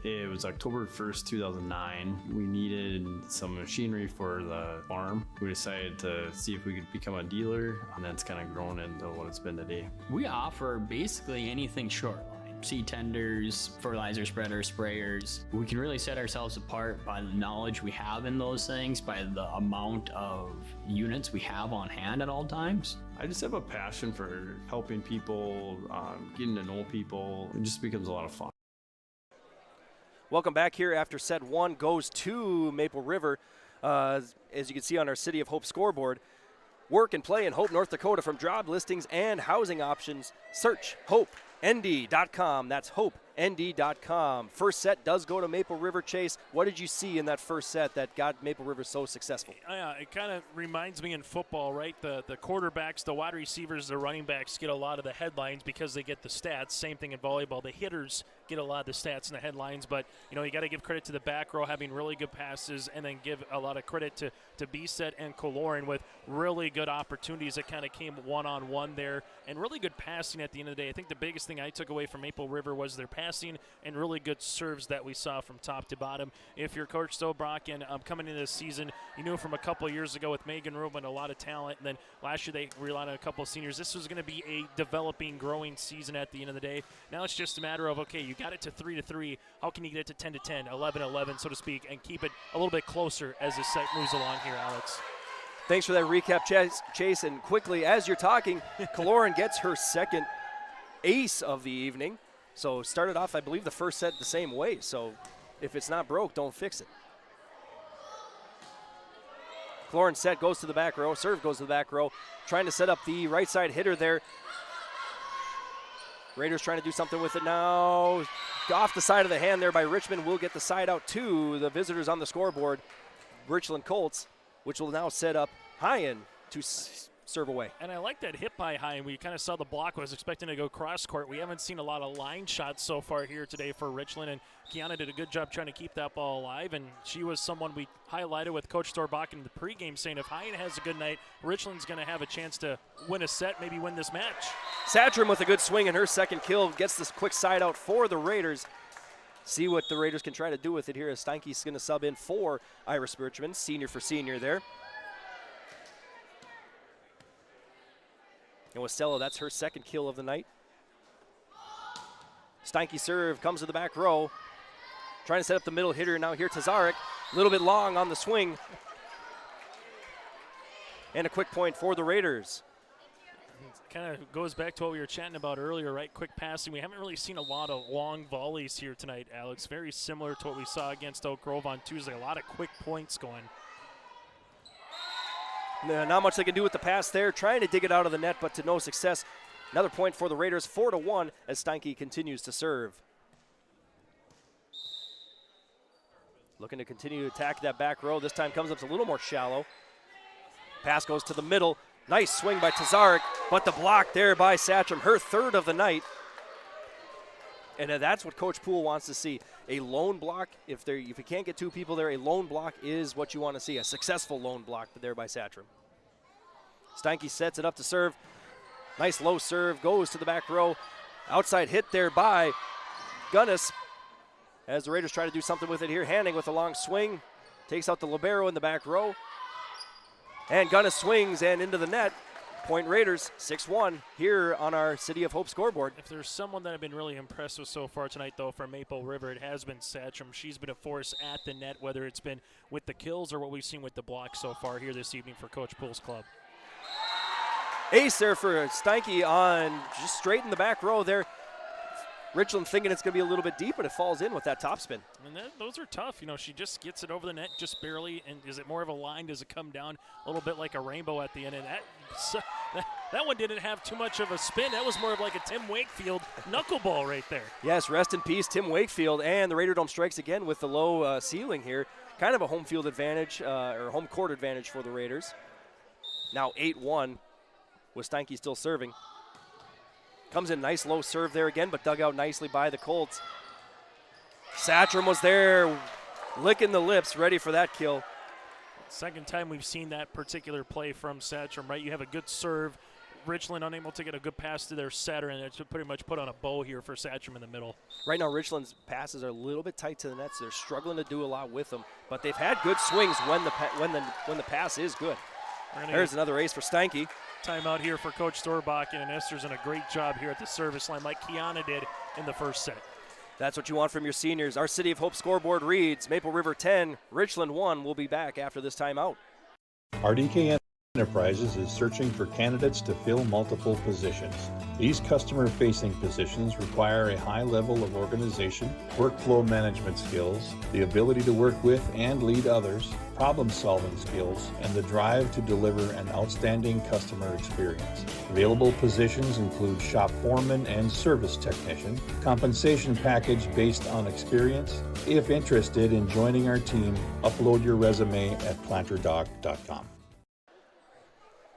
It was October 1st, 2009. We needed some machinery for the farm. We decided to see if we could become a dealer, and that's kind of grown into what it's been today. We offer basically anything short line. Seed tenders, fertilizer spreaders, sprayers. We can really set ourselves apart by the knowledge we have in those things, by the amount of units we have on hand at all times. I just have a passion for helping people, getting to know people. It just becomes a lot of fun. Welcome back here after set 1 goes to Maple River. As you can see on our City of Hope scoreboard, work and play in Hope, North Dakota. From job listings and housing options, search HopeND.com. That's HopeND.com. First set does go to Maple River. Chase, what did you see in that first set that got Maple River so successful? Yeah, it kind of reminds me in football, right? The quarterbacks, the wide receivers, the running backs get a lot of the headlines because they get the stats. Same thing in volleyball. The hitters get a lot of the stats and the headlines, but you got to give credit to the back row having really good passes, and then give a lot of credit to Bisset and Kaloran with really good opportunities that kind of came one-on-one there, and really good passing at the end of the day. I think the biggest thing I took away from Maple River was their passing and really good serves that we saw from top to bottom. If you're Coach Stobrock and coming into this season, you knew from a couple of years ago with Megan Rubin, a lot of talent, and then last year they relied on a couple of seniors. This was going to be a developing, growing season at the end of the day. Now it's just a matter of, okay, you got it to 3-3. How can you get it to 10-10, 11-11, so to speak, and keep it a little bit closer as the set moves along here, Alex? Thanks for that recap, Chase. And quickly, as you're talking, Kaloran gets her second ace of the evening. So started off, I believe, the first set the same way. So if it's not broke, don't fix it. Kaloran's set goes to the back row. Serve goes to the back row. Trying to set up the right side hitter there. Raiders trying to do something with it now. Off the side of the hand there by Richmond. Will get the side out to the visitors on the scoreboard, Richland Colts, which will now set up Hyen to serve away. And I like that hit by Hyen. We kind of saw the block. I was expecting to go cross court. We haven't seen a lot of line shots so far here today for Richland, and Kiana did a good job trying to keep that ball alive, and she was someone we highlighted with Coach Storbach in the pregame, saying if Hyen has a good night, Richland's going to have a chance to win a set, maybe win this match. Satram with a good swing, and her second kill gets this quick side out for the Raiders. See what the Raiders can try to do with it here, as Steinke's going to sub in for Iris Richmond, senior for senior there. And Westella, that's her second kill of the night. Steinke serve comes to the back row. Trying to set up the middle hitter now here, Tazarek. A little bit long on the swing. And a quick point for the Raiders. It kind of goes back to what we were chatting about earlier, right? Quick passing. We haven't really seen a lot of long volleys here tonight, Alex. Very similar to what we saw against Oak Grove on Tuesday. A lot of quick points going. Not much they can do with the pass there. Trying to dig it out of the net, but to no success. Another point for the Raiders, 4-1, as Steinke continues to serve. Looking to continue to attack that back row. This time comes up a little more shallow. Pass goes to the middle. Nice swing by Tazarek, but the block there by Satcham, her third of the night. And that's what Coach Poole wants to see. A lone block, if you can't get two people there, a lone block is what you want to see. A successful lone block there by Satcham. Steinke sets it up to serve. Nice low serve, goes to the back row. Outside hit there by Gunnis. As the Raiders try to do something with it here, Hanning with a long swing. Takes out the libero in the back row. And Gunnis swings and into the net. Point Raiders, 6-1 here on our City of Hope scoreboard. If there's someone that I've been really impressed with so far tonight, though, from Maple River, it has been Satcham. She's been a force at the net, whether it's been with the kills or what we've seen with the blocks so far here this evening for Coach Poole's club. Ace there for Steinke on just straight in the back row there. Richland thinking it's going to be a little bit deep, but it falls in with that topspin. And those are tough. You know, she just gets it over the net just barely. And is it more of a line? Does it come down a little bit like a rainbow at the end? And that one didn't have too much of a spin. That was more of like a Tim Wakefield knuckleball right there. Yes, rest in peace, Tim Wakefield. And the Raider Dome strikes again with the low ceiling here. Kind of a home field advantage or home court advantage for the Raiders. Now 8-1 with Steinke still serving. Comes in nice low serve there again, but dug out nicely by the Colts. Satcham was there, licking the lips, ready for that kill. Second time we've seen that particular play from Satcham, right? You have a good serve. Richland unable to get a good pass to their setter, and it's pretty much put on a bow here for Satcham in the middle. Right now, Richland's passes are a little bit tight to the net, so they're struggling to do a lot with them. But they've had good swings when the pass is good. There's another ace for Steinke. Timeout here for Coach Storbach, and Esther's done a great job here at the service line like Kiana did in the first set. That's what you want from your seniors. Our City of Hope scoreboard reads Maple River 10, Richland 1. We'll be back after this timeout. RDK Enterprises is searching for candidates to fill multiple positions. These customer-facing positions require a high level of organization, workflow management skills, the ability to work with and lead others, problem-solving skills, and the drive to deliver an outstanding customer experience. Available positions include shop foreman and service technician. Compensation package based on experience. If interested in joining our team, upload your resume at planterdoc.com.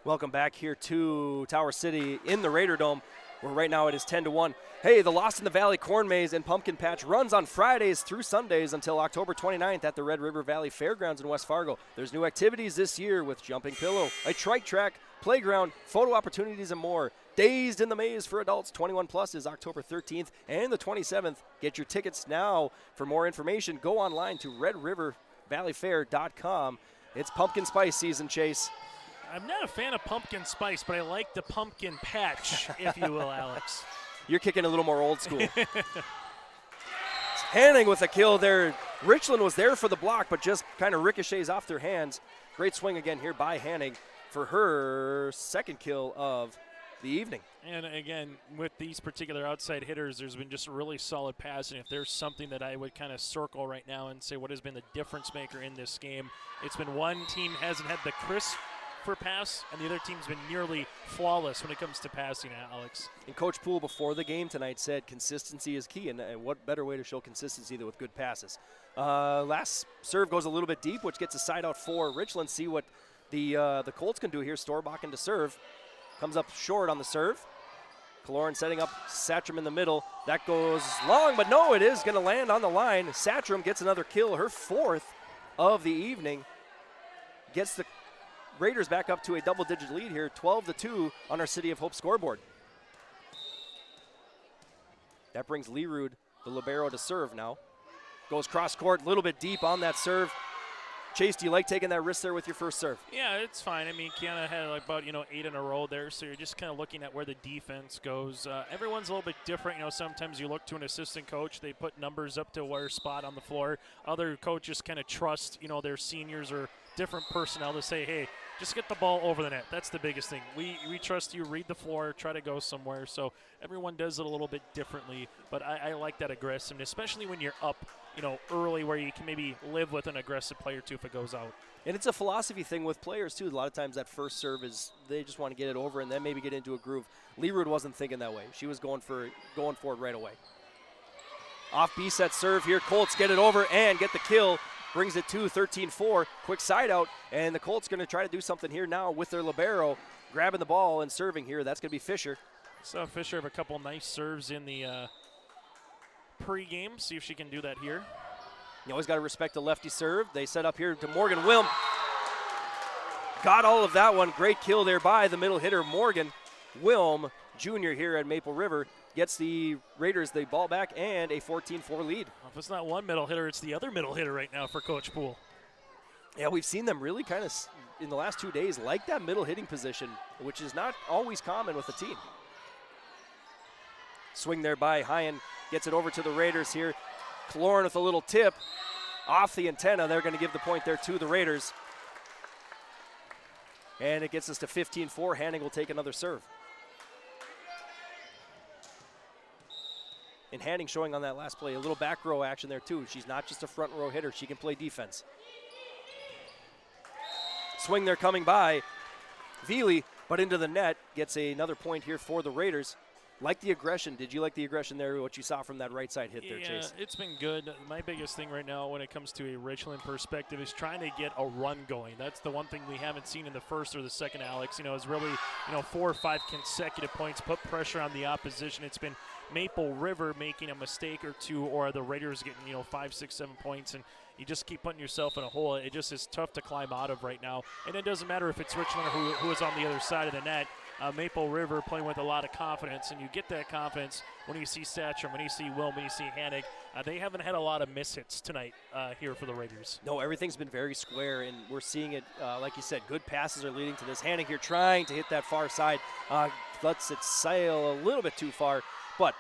Welcome back here to Tower City in the Raider Dome, where right now it is 10-1. Hey, the Lost in the Valley Corn Maze and Pumpkin Patch runs on Fridays through Sundays until October 29th at the Red River Valley Fairgrounds in West Fargo. There's new activities this year with jumping pillow, a trike track, playground, photo opportunities, and more. Dazed in the Maze for adults 21 plus is October 13th and the 27th. Get your tickets now. For more information, go online to redrivervalleyfair.com. It's pumpkin spice season, Chase. I'm not a fan of pumpkin spice, but I like the pumpkin patch, if you will, Alex. You're kicking a little more old school. Hanning with a kill there. Richland was there for the block, but just kind of ricochets off their hands. Great swing again here by Hanning for her second kill of the evening. And again, with these particular outside hitters, there's been just a really solid passing. If there's something that I would kind of circle right now and say what has been the difference maker in this game, it's been one team hasn't had the crisp for pass, and the other team's been nearly flawless when it comes to passing, Alex. And Coach Poole before the game tonight said consistency is key, and what better way to show consistency than with good passes. Last serve goes a little bit deep, which gets a side out for Richland. See what the Colts can do here. Storbach into serve. Comes up short on the serve. Kaloran setting up Satcham in the middle. That goes long, but no, it is going to land on the line. Satcham gets another kill, her fourth of the evening. Gets the Raiders back up to a double-digit lead here, 12-2 on our City of Hope scoreboard. That brings Lerud, the libero, to serve now. Goes cross-court, a little bit deep on that serve. Chase, do you like taking that risk there with your first serve? Yeah, it's fine. I mean, Kiana had about 8 in a row there, so you're just kind of looking at where the defense goes. Everyone's a little bit different. Sometimes you look to an assistant coach, they put numbers up to where spot on the floor. Other coaches kind of trust, their seniors or different personnel to say, hey, just get the ball over the net. That's the biggest thing. We trust you. Read the floor. Try to go somewhere. So everyone does it a little bit differently. But I like that aggressiveness, especially when you're up, early, where you can maybe live with an aggressive player too if it goes out. And it's a philosophy thing with players too. A lot of times that first serve is they just want to get it over and then maybe get into a groove. Leerud wasn't thinking that way. She was going for it right away. Off B-set serve here. Colts get it over and get the kill. Brings it to 13-4. Quick side out, and the Colts going to try to do something here now with their libero, grabbing the ball and serving here. That's going to be Fisher. So Fisher have a couple nice serves in the pregame. See if she can do that here. You always got to respect the lefty serve. They set up here to Morgan Wilm. Got all of that one. Great kill there by the middle hitter, Morgan Wilm Jr. here at Maple River. Gets the Raiders the ball back and a 14-4 lead. Well, if it's not one middle hitter, it's the other middle hitter right now for Coach Poole. Yeah, we've seen them really kind of, in the last 2 days, like that middle hitting position, which is not always common with the team. Swing there by Hyen. Gets it over to the Raiders here. Cloran with a little tip off the antenna. They're going to give the point there to the Raiders. And it gets us to 15-4. Hanning will take another serve. And Hanning showing on that last play a little back row action there too. She's not just a front row hitter. She can play defense. Swing there coming by Veely, but into the net. Gets another point here for the Raiders. Like the aggression. Did you like the aggression there, what you saw from that right side hit there, Chase? Yeah, it's been good. My biggest thing right now when it comes to a Richland perspective is trying to get a run going. That's the one thing we haven't seen in the first or the second, Alex. Is really, 4 or 5 consecutive points, put pressure on the opposition. It's been Maple River making a mistake or two, or the Raiders getting, 5, 6, 7 points, and you just keep putting yourself in a hole. It just is tough to climb out of right now. And it doesn't matter if it's Richland or who is on the other side of the net. Maple River playing with a lot of confidence, and you get that confidence when you see Satcham, when you see Wilm, when you see Hannig. They haven't had a lot of mishits tonight here for the Raiders. No, everything's been very square, and we're seeing it, like you said, good passes are leading to this. Hannig here trying to hit that far side, lets it sail a little bit too far, but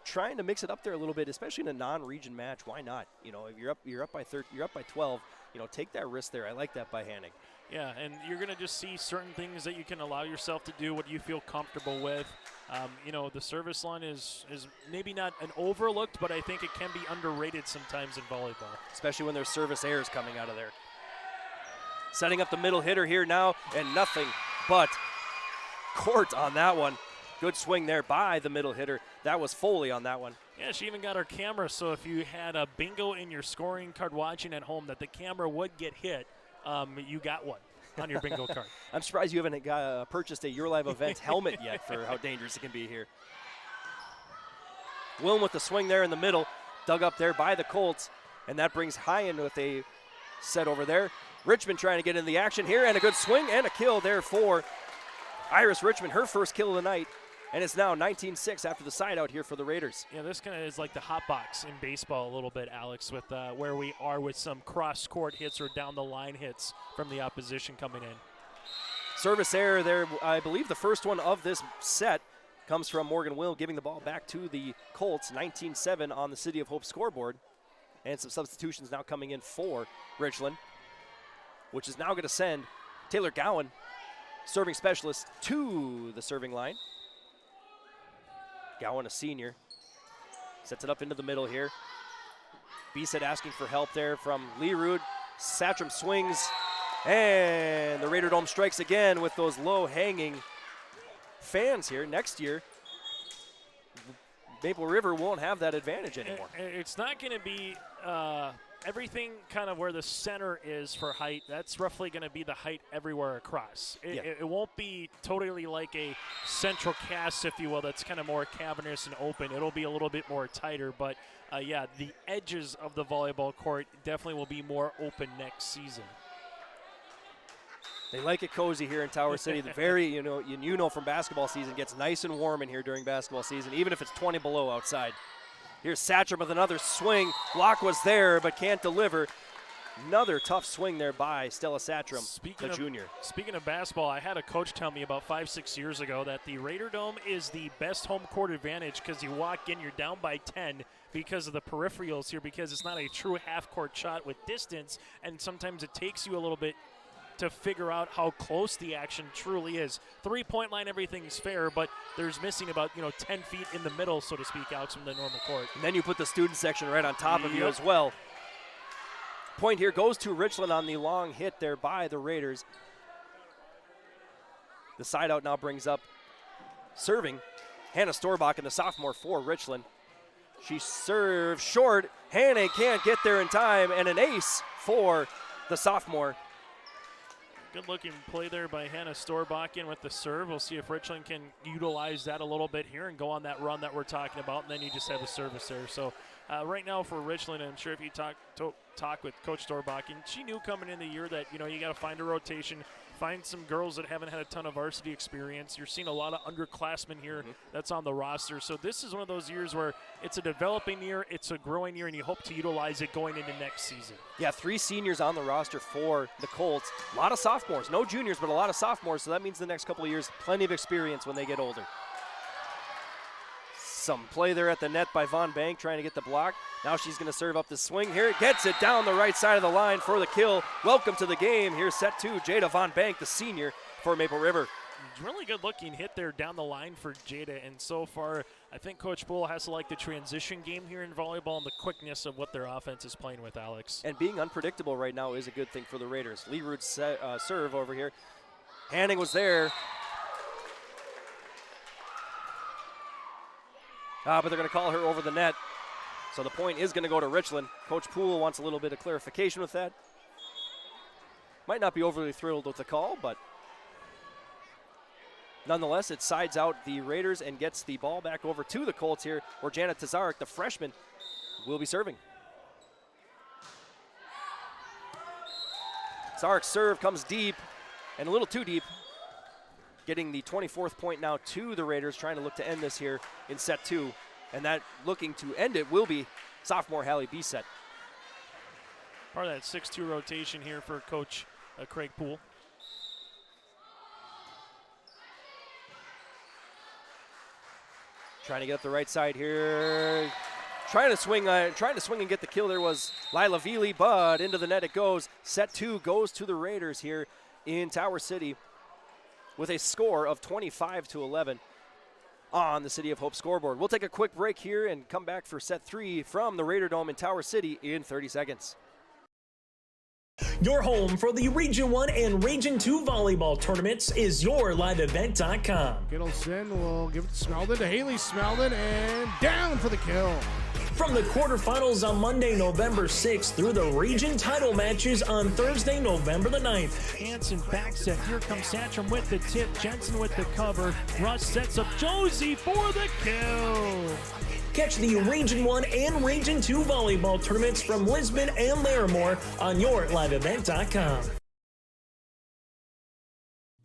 trying to mix it up there a little bit, especially in a non-region match. Why not? If you're up by 30, you're up by 12. Take that risk there. I like that by Hannig. Yeah, and you're going to just see certain things that you can allow yourself to do, what you feel comfortable with. The service line is maybe not an overlooked, but I think it can be underrated sometimes in volleyball. Especially when there's service errors coming out of there. Setting up the middle hitter here now, and nothing but court on that one. Good swing there by the middle hitter. That was Foley on that one. Yeah, she even got her camera, so if you had a bingo in your scoring card watching at home that the camera would get hit, you got one on your bingo card. I'm surprised you haven't purchased a Your Live event helmet yet for how dangerous it can be here. Wilm with the swing there in the middle, dug up there by the Colts, and that brings Hyen with a set over there. Richmond trying to get in the action here, and a good swing and a kill there for Iris Richmond, her first kill of the night. And it's now 19-6 after the side out here for the Raiders. Yeah, this kind of is like the hot box in baseball a little bit, Alex, with where we are with some cross-court hits or down-the-line hits from the opposition coming in. Service error there. I believe the first one of this set comes from Morgan Will, giving the ball back to the Colts. 19-7 on the City of Hope scoreboard. And some substitutions now coming in for Richland, which is now going to send Taylor Gowan, serving specialist, to the serving line. Gowan, a senior, sets it up into the middle here. Beeset asking for help there from Leerud. Satcham swings, and the Raider Dome strikes again with those low-hanging fans here. Next year, Maple River won't have that advantage anymore. It's not going to be everything kind of where the center is for height. That's roughly going to be the height everywhere across. It won't be totally like a central cast, if you will, that's kind of more cavernous and open. It'll be a little bit more tighter, but the edges of the volleyball court definitely will be more open next season. They like it cozy here in Tower City. The very, you know from basketball season, gets nice and warm in here during basketball season, even if it's 20 below outside. Here's Satcham with another swing. Block was there, but can't deliver. Another tough swing there by Stella Satram, the junior. Speaking of basketball, I had a coach tell me about 5-6 years ago that the Raider Dome is the best home court advantage because you walk in, you're down by 10 because of the peripherals here, because it's not a true half-court shot with distance, and sometimes it takes you a little bit to figure out how close the action truly is. Three-point line, everything's fair, but there's missing about 10 feet in the middle, so to speak, Alex, from the normal court. And then you put the student section right on top of you as well. Point here goes to Richland on the long hit there by the Raiders. The side out now brings up serving Hannah Storbach, and the sophomore for Richland. She serves short. Hannah can't get there in time, and an ace for the sophomore. Good looking play there by Hannah Storbach in with the serve. We'll see if Richland can utilize that a little bit here and go on that run that we're talking about, and then you just have a service there. So right now for Richland, I'm sure if you talk with Coach Storbach, and she knew coming in the year that you got to find a rotation, find some girls that haven't had a ton of varsity experience. You're seeing a lot of underclassmen here that's on the roster. So this is one of those years where it's a developing year, it's a growing year, and you hope to utilize it going into next season. Yeah, 3 seniors on the roster for the Colts. A lot of sophomores, no juniors, but a lot of sophomores. So that means the next couple of years, plenty of experience when they get older. Some play there at the net by Von Bank trying to get the block. Now she's going to serve up the swing here. Gets it down the right side of the line for the kill. Welcome to the game. Here's set 2, Jada Von Bank, the senior for Maple River. Really good looking hit there down the line for Jada, and so far I think Coach Poole has to like the transition game here in volleyball and the quickness of what their offense is playing with, Alex. And being unpredictable right now is a good thing for the Raiders. Lee Root's serve over here. Hanning was there. But they're going to call her over the net. So the point is going to go to Richland. Coach Poole wants a little bit of clarification with that. Might not be overly thrilled with the call, but nonetheless, it sides out the Raiders and gets the ball back over to the Colts here, where Janet Tazarek, the freshman, will be serving. Tazarek's serve comes deep, and a little too deep. Getting the 24th point now to the Raiders, trying to look to end this here in set 2. And that looking to end it will be sophomore Hallie Bisset. Part of that 6-2 rotation here for Coach Craig Poole. Trying to get up the right side here. Trying to swing and get the kill. There was Lila Veely, but into the net it goes. Set 2 goes to the Raiders here in Tower City, with a score of 25-11 on the City of Hope scoreboard. We'll take a quick break here and come back for set 3 from the Raider Dome in Tower City in 30 seconds. Your home for the Region 1 and Region 2 volleyball tournaments is yourliveevent.com. Gittleson will give it to Smeldon, to Haley Smeldon, and down for the kill. From the quarterfinals on Monday, November 6th, through the region title matches on Thursday, November the 9th. Hansen back set. Here comes Satcham with the tip. Jensen with the cover. Russ sets up Josie for the kill. Catch the Region 1 and Region 2 volleyball tournaments from Lisbon and Larimore on yourliveevent.com.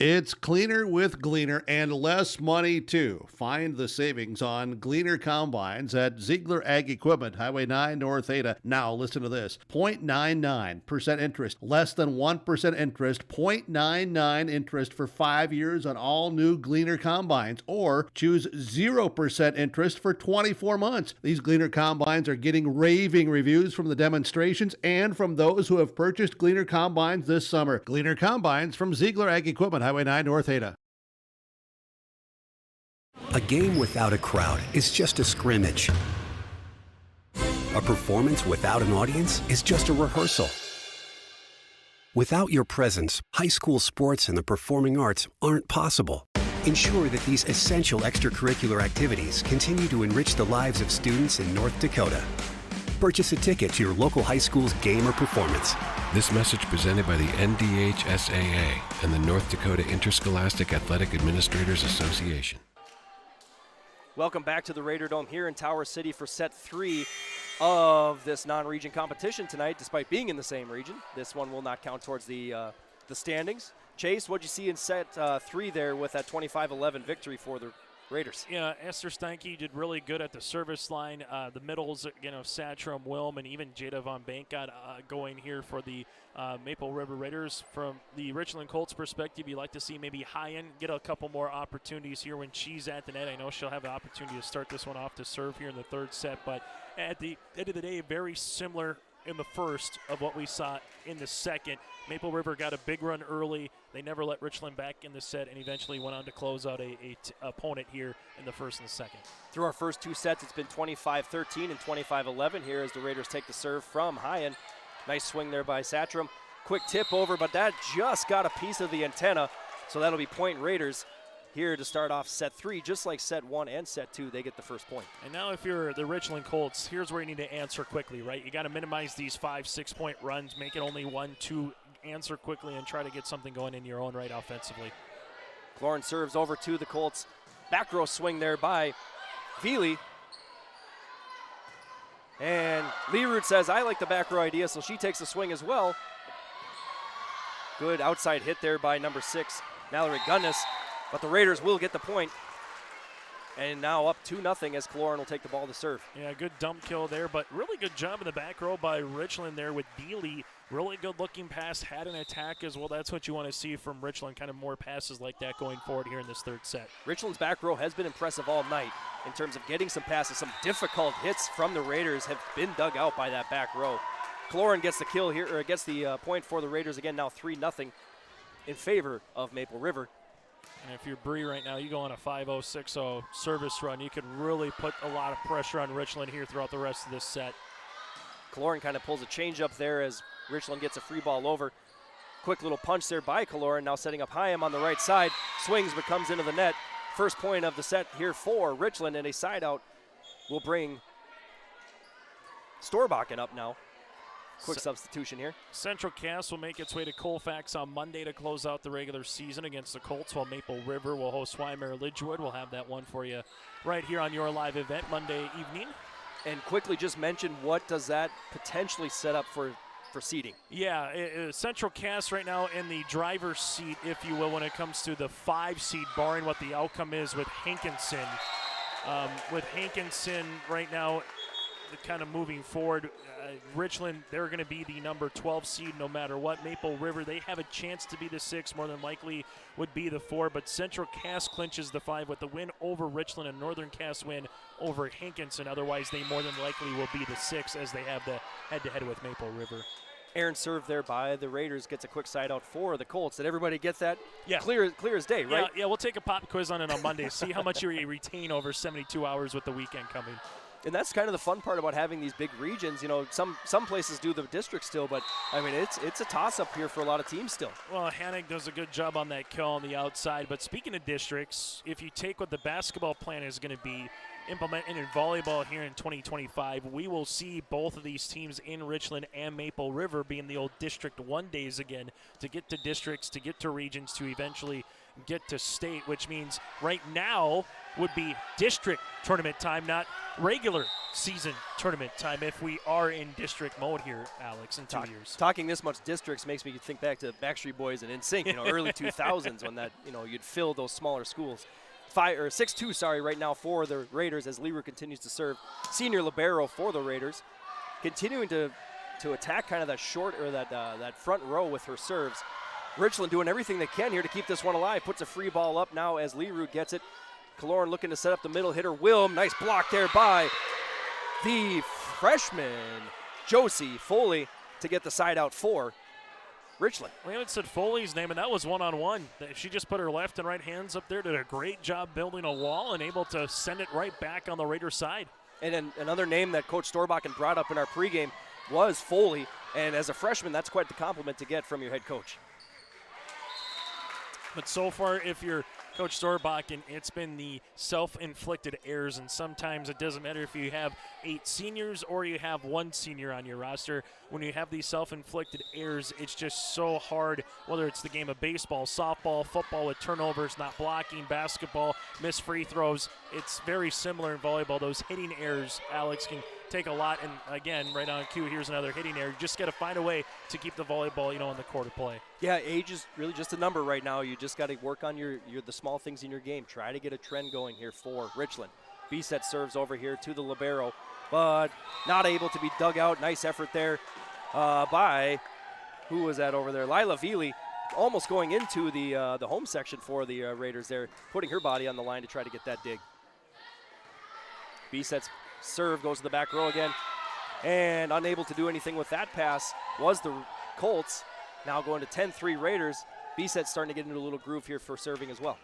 It's cleaner with Gleaner and less money, too. Find the savings on Gleaner combines at Ziegler Ag Equipment, Highway 9, North Ada. Now, listen to this. 0.99% interest, less than 1% interest, 0.99 interest for 5 years on all new Gleaner combines, or choose 0% interest for 24 months. These Gleaner combines are getting raving reviews from the demonstrations and from those who have purchased Gleaner combines this summer. Gleaner combines from Ziegler Ag Equipment, Highway 9, North Ada. A game without a crowd is just a scrimmage. A performance without an audience is just a rehearsal. Without your presence, high school sports and the performing arts aren't possible. Ensure that these essential extracurricular activities continue to enrich the lives of students in North Dakota. Purchase a ticket to your local high school's game or performance. This message presented by the NDHSAA and the North Dakota Interscholastic Athletic Administrators Association. Welcome back to the Raider Dome here in Tower City for set 3 of this non-region competition tonight, despite being in the same region. This one will not count towards the standings. Chase, what'd you see in set 3 there with that 25-11 victory for the Raiders. Yeah, Esther Steinke did really good at the service line. The middles, again, of Satcham, Wilm, and even Jada Von Bank got going here for the Maple River Raiders. From the Richland Colts perspective, you'd like to see maybe Hyen get a couple more opportunities here when she's at the net. I know she'll have an opportunity to start this one off to serve here in the third set, but at the end of the day, very similar in the first of what we saw in the second. Maple River got a big run early. They never let Richland back in the set and eventually went on to close out a opponent here in the first and the second. Through our first two sets, it's been 25-13 and 25-11 here as the Raiders take the serve from Hyen. Nice swing there by Satcham. Quick tip over, but that just got a piece of the antenna, so that'll be point Raiders here to start off set 3. Just like set 1 and set 2, they get the first point. And now if you're the Richland Colts, here's where you need to answer quickly, right? You got to minimize these 5-6 point runs, make it only 1-2, answer quickly and try to get something going in your own right offensively. Cloran serves over to the Colts. Back row swing there by Veely. And Leroot says, I like the back row idea, so she takes the swing as well. Good outside hit there by number 6, Mallory Gunnis. But the Raiders will get the point. And now up 2-0 as Cloran will take the ball to serve. Yeah, good dump kill there, but really good job in the back row by Richland there with Veely. Really good looking pass, had an attack as well. That's what you want to see from Richland, kind of more passes like that going forward here in this third set. Richland's back row has been impressive all night in terms of getting some passes. Some difficult hits from the Raiders have been dug out by that back row. Cloran gets the kill here, or gets the point for the Raiders again, now 3-0 in favor of Maple River. And if you're Bree right now, you go on a 5-0, 6-0 service run, you could really put a lot of pressure on Richland here throughout the rest of this set. Cloran kind of pulls a change up there as Richland gets a free ball over. Quick little punch there by Cloran, now setting up Hyam on the right side. Swings but comes into the net. First point of the set here for Richland, and a side out will bring Storbakken up now. Quick substitution here. Central Cass will make its way to Colfax on Monday to close out the regular season against the Colts, while Maple River will host Weimar Lidgewood. We'll have that one for you right here on your live event Monday evening. And quickly just mention, what does that potentially set up for seeding? Yeah, Central Cass right now in the driver's seat, if you will, when it comes to the 5 seed, barring what the outcome is with Hankinson. With Hankinson right now kind of moving forward, Richland, they're going to be the number 12 seed no matter what. Maple River, they have a chance to be the 6, more than likely would be the 4, but Central Cass clinches the 5 with the win over Richland and Northern Cass win over Hankinson. Otherwise, they more than likely will be the 6 as they have the head-to-head with Maple River. Aaron served there by the Raiders, gets a quick side out for the Colts. Did everybody get that? Yeah. Clear as day, right? Yeah, we'll take a pop quiz on it on Monday. See how much you retain over 72 hours with the weekend coming. And that's kind of the fun part about having these big regions. You know, some places do the district still, but I mean, it's a toss-up here for a lot of teams still. Well, Hannig does a good job on that kill on the outside. But speaking of districts, if you take what the basketball plan is going to be implemented in volleyball here in 2025, we will see both of these teams in Richland and Maple River be in the old District 1 days again to get to districts, to get to regions, to eventually get to state, which means right now would be district tournament time, not regular season tournament time if we are in district mode here, Alex, in 2 years. Talking this much districts makes me think back to Backstreet Boys and NSYNC, you know, early 2000s when that, you know, you'd fill those smaller schools. 6-2, right now for the Raiders as Leroy continues to serve. Senior libero for the Raiders, continuing to attack kind of that short or that front row with her serves. Richland doing everything they can here to keep this one alive. Puts a free ball up now as Leroy gets it. Cloran looking to set up the middle hitter. Wilm, nice block there by the freshman Josie Foley to get the side out for Richland. We haven't said Foley's name, and that was one-on-one. She just put her left and right hands up there, did a great job building a wall and able to send it right back on the Raider side. And then another name that Coach Storbakken brought up in our pregame was Foley, and as a freshman, that's quite the compliment to get from your head coach. But so far, if you're Coach Storbakken, it's been the self-inflicted errors, and sometimes it doesn't matter if you have 8 seniors or you have 1 senior on your roster. When you have these self-inflicted errors, it's just so hard, whether it's the game of baseball, softball, football with turnovers, not blocking, basketball, missed free throws. It's very similar in volleyball. Those hitting errors, Alex, can take a lot. And again, right on cue, here's another hitting error. You just got to find a way to keep the volleyball, in the court of play. Yeah, age is really just a number right now. You just got to work on your the small things in your game. Try to get a trend going here for Richland. B-set serves over here to the libero, but not able to be dug out. Nice effort there by, who was that over there? Lila Veely, almost going into the home section for the Raiders there, putting her body on the line to try to get that dig. B-set's serve goes to the back row again, and unable to do anything with that pass was the Colts. Now going to 10-3 Raiders. B-set's starting to get into a little groove here for serving as well.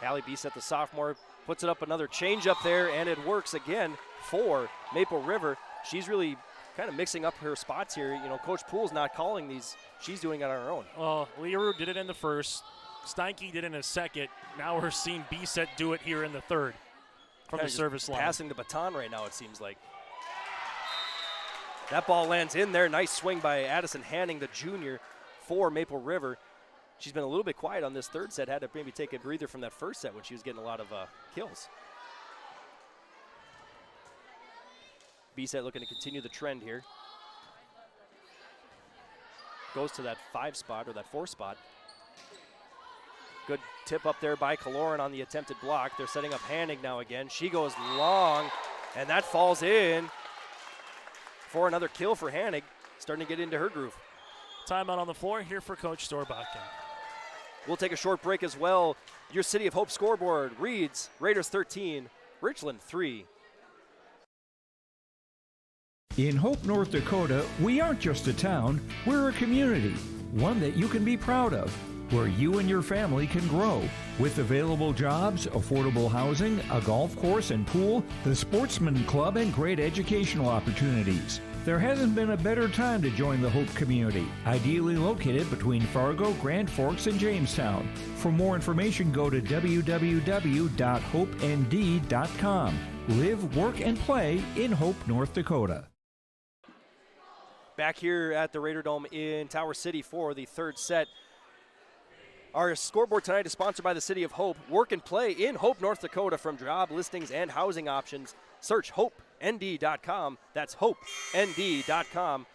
Allie B-set, the sophomore, puts it up another change up there, and it works again for Maple River. She's really kind of mixing up her spots here. Coach Poole's not calling these. She's doing it on her own. Well, Leroux did it in the first. Steinke did it in the second. Now we're seeing B-set do it here in the third from the service line. Passing the baton right now, it seems like. That ball lands in there. Nice swing by Addison Hanning, the junior, for Maple River. She's been a little bit quiet on this third set. Had to maybe take a breather from that first set when she was getting a lot of kills. B-set looking to continue the trend here. Goes to that 5 spot or that 4 spot. Good tip up there by Kaloran on the attempted block. They're setting up Hanning now again. She goes long, and that falls in for another kill for Hanning. Starting to get into her groove. Timeout on the floor here for Coach Storbakken. We'll take a short break as well. Your City of Hope scoreboard reads Raiders 13, Richland 3. In Hope, North Dakota, we aren't just a town, we're a community, one that you can be proud of, where you and your family can grow. With available jobs, affordable housing, a golf course and pool, the Sportsman Club, and great educational opportunities. There hasn't been a better time to join the Hope community, ideally located between Fargo, Grand Forks, and Jamestown. For more information, go to www.hopend.com. Live, work, and play in Hope, North Dakota. Back here at the Raider Dome in Tower City for the third set. Our scoreboard tonight is sponsored by the City of Hope. Work and play in Hope, North Dakota from job listings and housing options. Search HopeND.com. That's HopeND.com.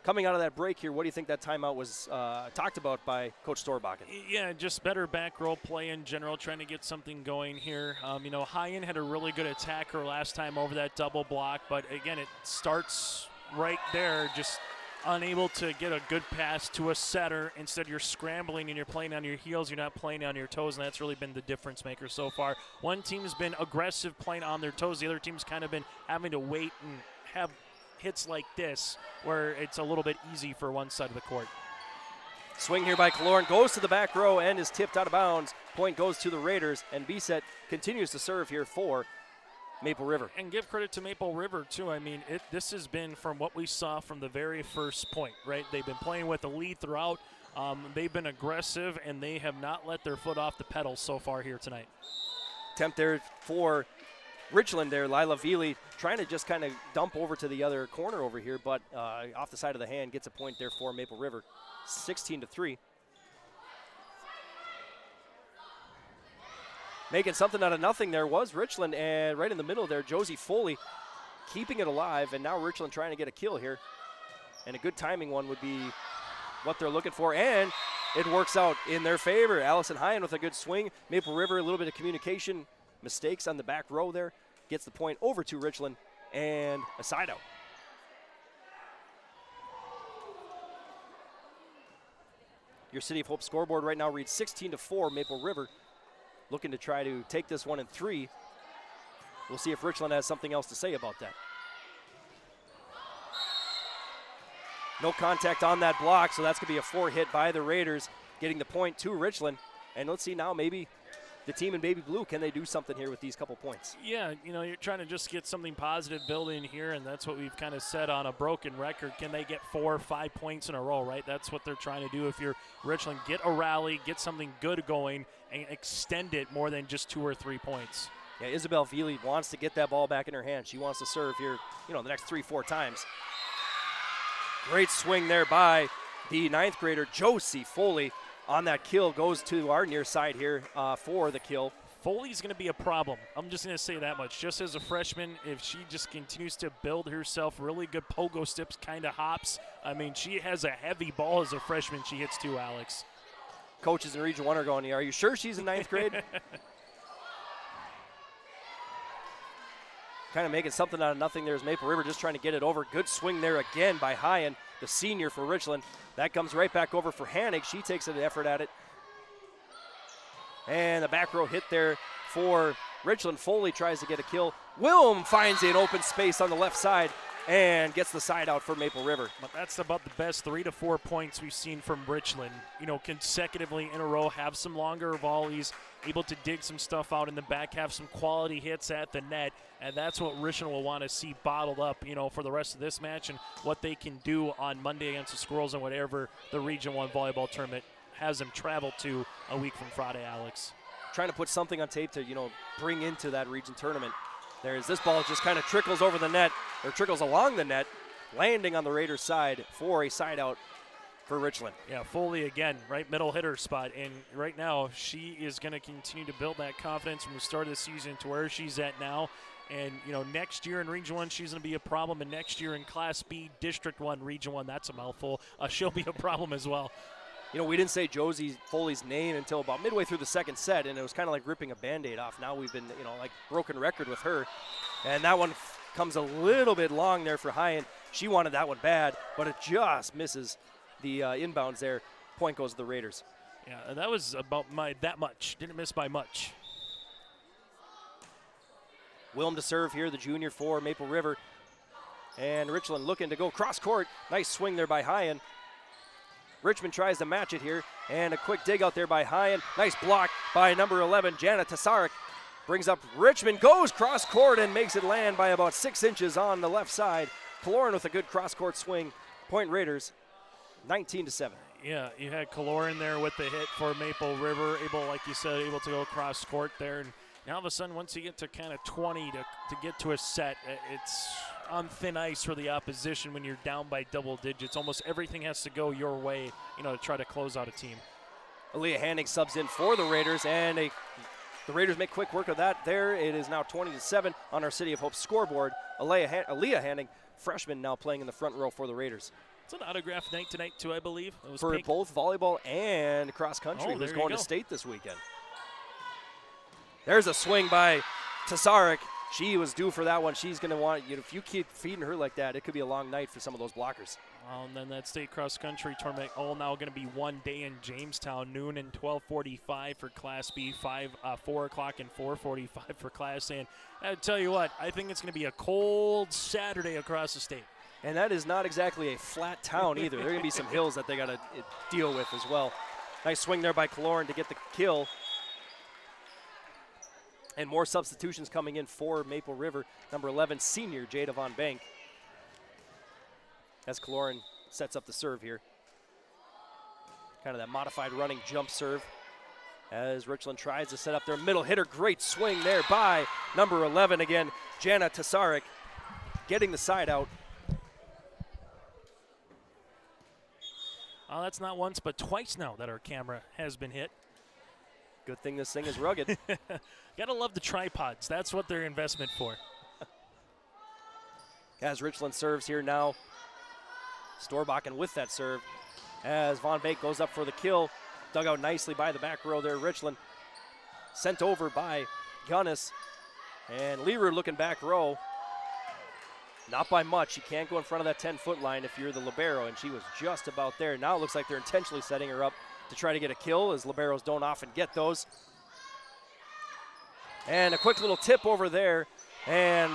Coming out of that break here, what do you think that timeout was talked about by Coach Storbakken? Yeah, just better back row play in general, trying to get something going here. High-end had a really good attacker last time over that double block, but again, it starts right there, just unable to get a good pass to a setter. Instead, you're scrambling and you're playing on your heels. You're not playing on your toes, and that's really been the difference maker so far. One team's been aggressive, playing on their toes. The other team's kind of been having to wait and have hits like this where it's a little bit easy for one side of the court. Swing here by Kaloran, goes to the back row and is tipped out of bounds. Point goes to the Raiders, and B-set continues to serve here for Maple River. And give credit to Maple River, too. I mean, this has been from what we saw from the very first point, right? They've been playing with the lead throughout. They've been aggressive, and they have not let their foot off the pedal so far here tonight. Attempt there for Richland there. Lila Veely trying to just kind of dump over to the other corner over here, but off the side of the hand gets a point there for Maple River. 16-3. Making something out of nothing there was Richland, and right in the middle there, Josie Foley keeping it alive, and now Richland trying to get a kill here. And a good timing one would be what they're looking for, and it works out in their favor. Allison Hyan with a good swing. Maple River, a little bit of communication mistakes on the back row there. Gets the point over to Richland, and a side out. Your City of Hope scoreboard right now reads 16-4 Maple River. Looking to try to take this one in 3. We'll see if Richland has something else to say about that. No contact on that block, so that's going to be a 4 hit by the Raiders, getting the point to Richland. And let's see now, maybe the team in baby blue, can they do something here with these couple points? Yeah, you're trying to just get something positive building here, and that's what we've kind of said on a broken record. Can they get 4 or 5 points in a row, right? That's what they're trying to do if you're Richland. Get a rally, get something good going, and extend it more than just 2 or 3 points. Yeah, Isabel Veely wants to get that ball back in her hand. She wants to serve here, the next 3-4 times. Great swing there by the 9th grader, Josie Foley. On that kill, goes to our near side here for the kill. Foley's going to be a problem. I'm just going to say that much. Just as a freshman, if she just continues to build herself really good pogo steps, kind of hops, I mean, she has a heavy ball as a freshman she hits too, Alex. Coaches in Region 1 are going, are you sure she's in 9th grade? Kind of making something out of nothing. There's Maple River just trying to get it over. Good swing there again by Hyen, the senior for Richland. That comes right back over for Hannig. She takes an effort at it. And the back row hit there for Richland. Foley tries to get a kill. Wilm finds an open space on the left side and gets the side out for Maple River. But that's about the best 3 to 4 points we've seen from Richland. You know, consecutively in a row, have some longer volleys, able to dig some stuff out in the back, have some quality hits at the net, and that's what Richland will want to see bottled up, you know, for the rest of this match and what they can do on Monday against the Squirrels and whatever the Region 1 volleyball tournament has them travel to a week from Friday, Alex. Trying to put something on tape to, you know, bring into that region tournament. There's this ball just kind of trickles over the net, or trickles along the net, landing on the Raiders' side for a side out for Richland. Yeah, Foley again, right middle hitter spot, and right now she is going to continue to build that confidence from the start of the season to where she's at now. And, you know, next year in Region 1, she's going to be a problem, and next year in Class B, District 1, Region 1, that's a mouthful, she'll be a problem as well. You know, we didn't say Josie Foley's name until about midway through the second set, and it was kind of like ripping a Band-Aid off. Now we've been, you know, like broken record with her. And that one comes a little bit long there for Hyen. She wanted that one bad, but it just misses the inbounds there. Point goes to the Raiders. Yeah, that was about that much. Didn't miss by much. Wilm to serve here, the junior for Maple River. And Richland looking to go cross court. Nice swing there by Hyen. Richmond tries to match it here, and a quick dig out there by Hyen. Nice block by number 11, Janet Tasarik. Brings up Richmond, goes cross court and makes it land by about 6 inches on the left side. Kaloran with a good cross court swing. Point Raiders, 19-7. Yeah, you had Kaloran there with the hit for Maple River, like you said, able to go cross court there. And now all of a sudden, once you get to kind of 20 to get to a set, it's on thin ice for the opposition when you're down by double digits. Almost everything has to go your way, you know, to try to close out a team. Aaliyah Hannig subs in for the Raiders, and the Raiders make quick work of that there. It is now 20-7 on our City of Hope scoreboard. Aaliyah Hannig, freshman, now playing in the front row for the Raiders. It's an autograph night tonight, too, I believe. It was for pink. Both volleyball and cross country. Oh, who's going to state this weekend. There's a swing by Tasarik. She was due for that one. She's going to want, you know, if you keep feeding her like that, it could be a long night for some of those blockers. Well, and then that state cross country tournament all now going to be one day in Jamestown, noon and 12:45 for Class B, 4 o'clock and 4:45 for Class A. And I tell you what, I think it's going to be a cold Saturday across the state. And that is not exactly a flat town either. There are going to be some hills that they got to deal with as well. Nice swing there by Kaloran to get the kill. And more substitutions coming in for Maple River. Number 11, senior Jada Von Bank. As Kaloran sets up the serve here. Kind of that modified running jump serve. As Richland tries to set up their middle hitter. Great swing there by number 11 again, Jana Tasarik, getting the side out. Well, that's not once but twice now that our camera has been hit. Good thing this thing is rugged. Gotta love the tripods. That's what they're investment for. As Richland serves here now. Storbakken with that serve. As Von Beek goes up for the kill. Dug out nicely by the back row there, Richland. Sent over by Gunnis. And Leroy looking back row. Not by much. You can't go in front of that 10-foot line if you're the libero, and she was just about there. Now it looks like they're intentionally setting her up to try to get a kill, as liberos don't often get those. And a quick little tip over there, and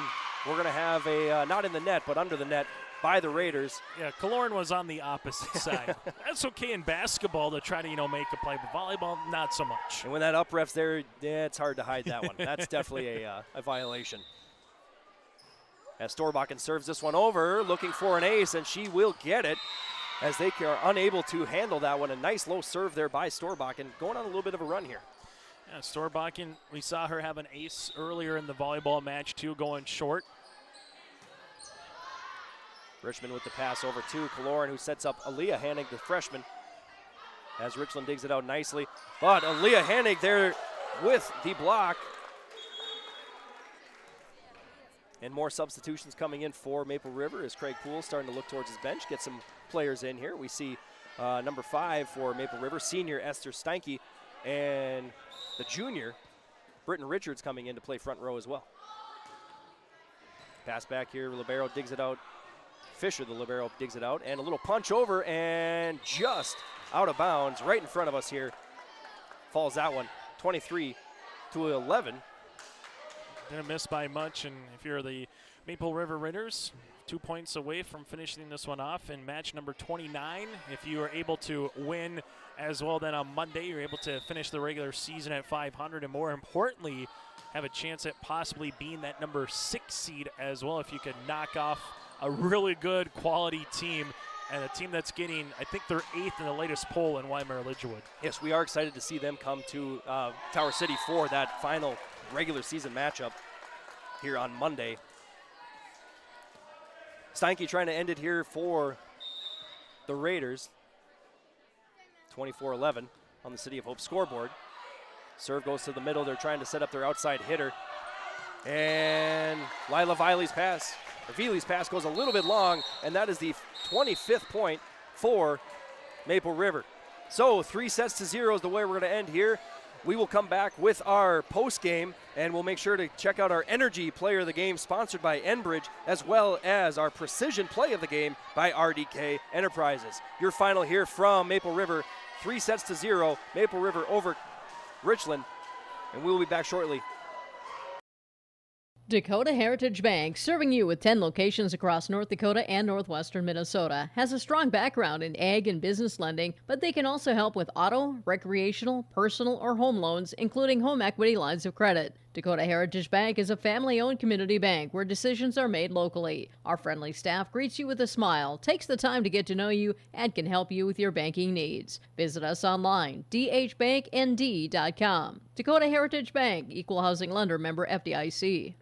we're going to have a, not in the net, but under the net by the Raiders. Yeah, Kaloran was on the opposite side. That's okay in basketball to try to, you know, make a play, but volleyball, not so much. And when that up ref's there, yeah, it's hard to hide that one. That's definitely a violation. As Storbakken serves this one over, looking for an ace, and she will get it as they are unable to handle that one. A nice low serve there by Storbakken, going on a little bit of a run here. Yeah, Storbakken, we saw her have an ace earlier in the volleyball match, too, going short. Richmond with the pass over to Kaloran, who sets up Aaliyah Hannig, the freshman, as Richland digs it out nicely. But Aaliyah Hannig there with the block. And more substitutions coming in for Maple River as Craig Poole starting to look towards his bench, get some players in here. We see number 5 for Maple River, senior Esther Steinke, and the junior, Britton Richards, coming in to play front row as well. Pass back here, libero digs it out. Fisher, the libero, digs it out, and a little punch over, and just out of bounds, right in front of us here. Falls that one, 23-11. Didn't miss by much, and if you're the Maple River Raiders, 2 points away from finishing this one off in match number 29. If you are able to win as well, then on Monday you're able to finish the regular season at 500, and more importantly, have a chance at possibly being that number 6 seed as well if you could knock off a really good quality team, and a team that's getting, I think they're 8th in the latest poll in Weimar Lidgewood. Yes, we are excited to see them come to Tower City for that final regular season matchup here on Monday. Steinke trying to end it here for the Raiders. 24-11 on the City of Hope scoreboard. Serve goes to the middle. They're trying to set up their outside hitter. And Lila Viley's pass goes a little bit long, and that is the 25th point for Maple River. So 3-0 is the way we're going to end here. We will come back with our post game, and we'll make sure to check out our Energy Player of the Game sponsored by Enbridge, as well as our Precision Play of the Game by RDK Enterprises. Your final here from Maple River, 3-0, Maple River over Richland, and we will be back shortly. Dakota Heritage Bank, serving you with 10 locations across North Dakota and northwestern Minnesota, has a strong background in ag and business lending, but they can also help with auto, recreational, personal, or home loans, including home equity lines of credit. Dakota Heritage Bank is a family-owned community bank where decisions are made locally. Our friendly staff greets you with a smile, takes the time to get to know you, and can help you with your banking needs. Visit us online, dhbanknd.com. Dakota Heritage Bank, Equal Housing Lender, member FDIC.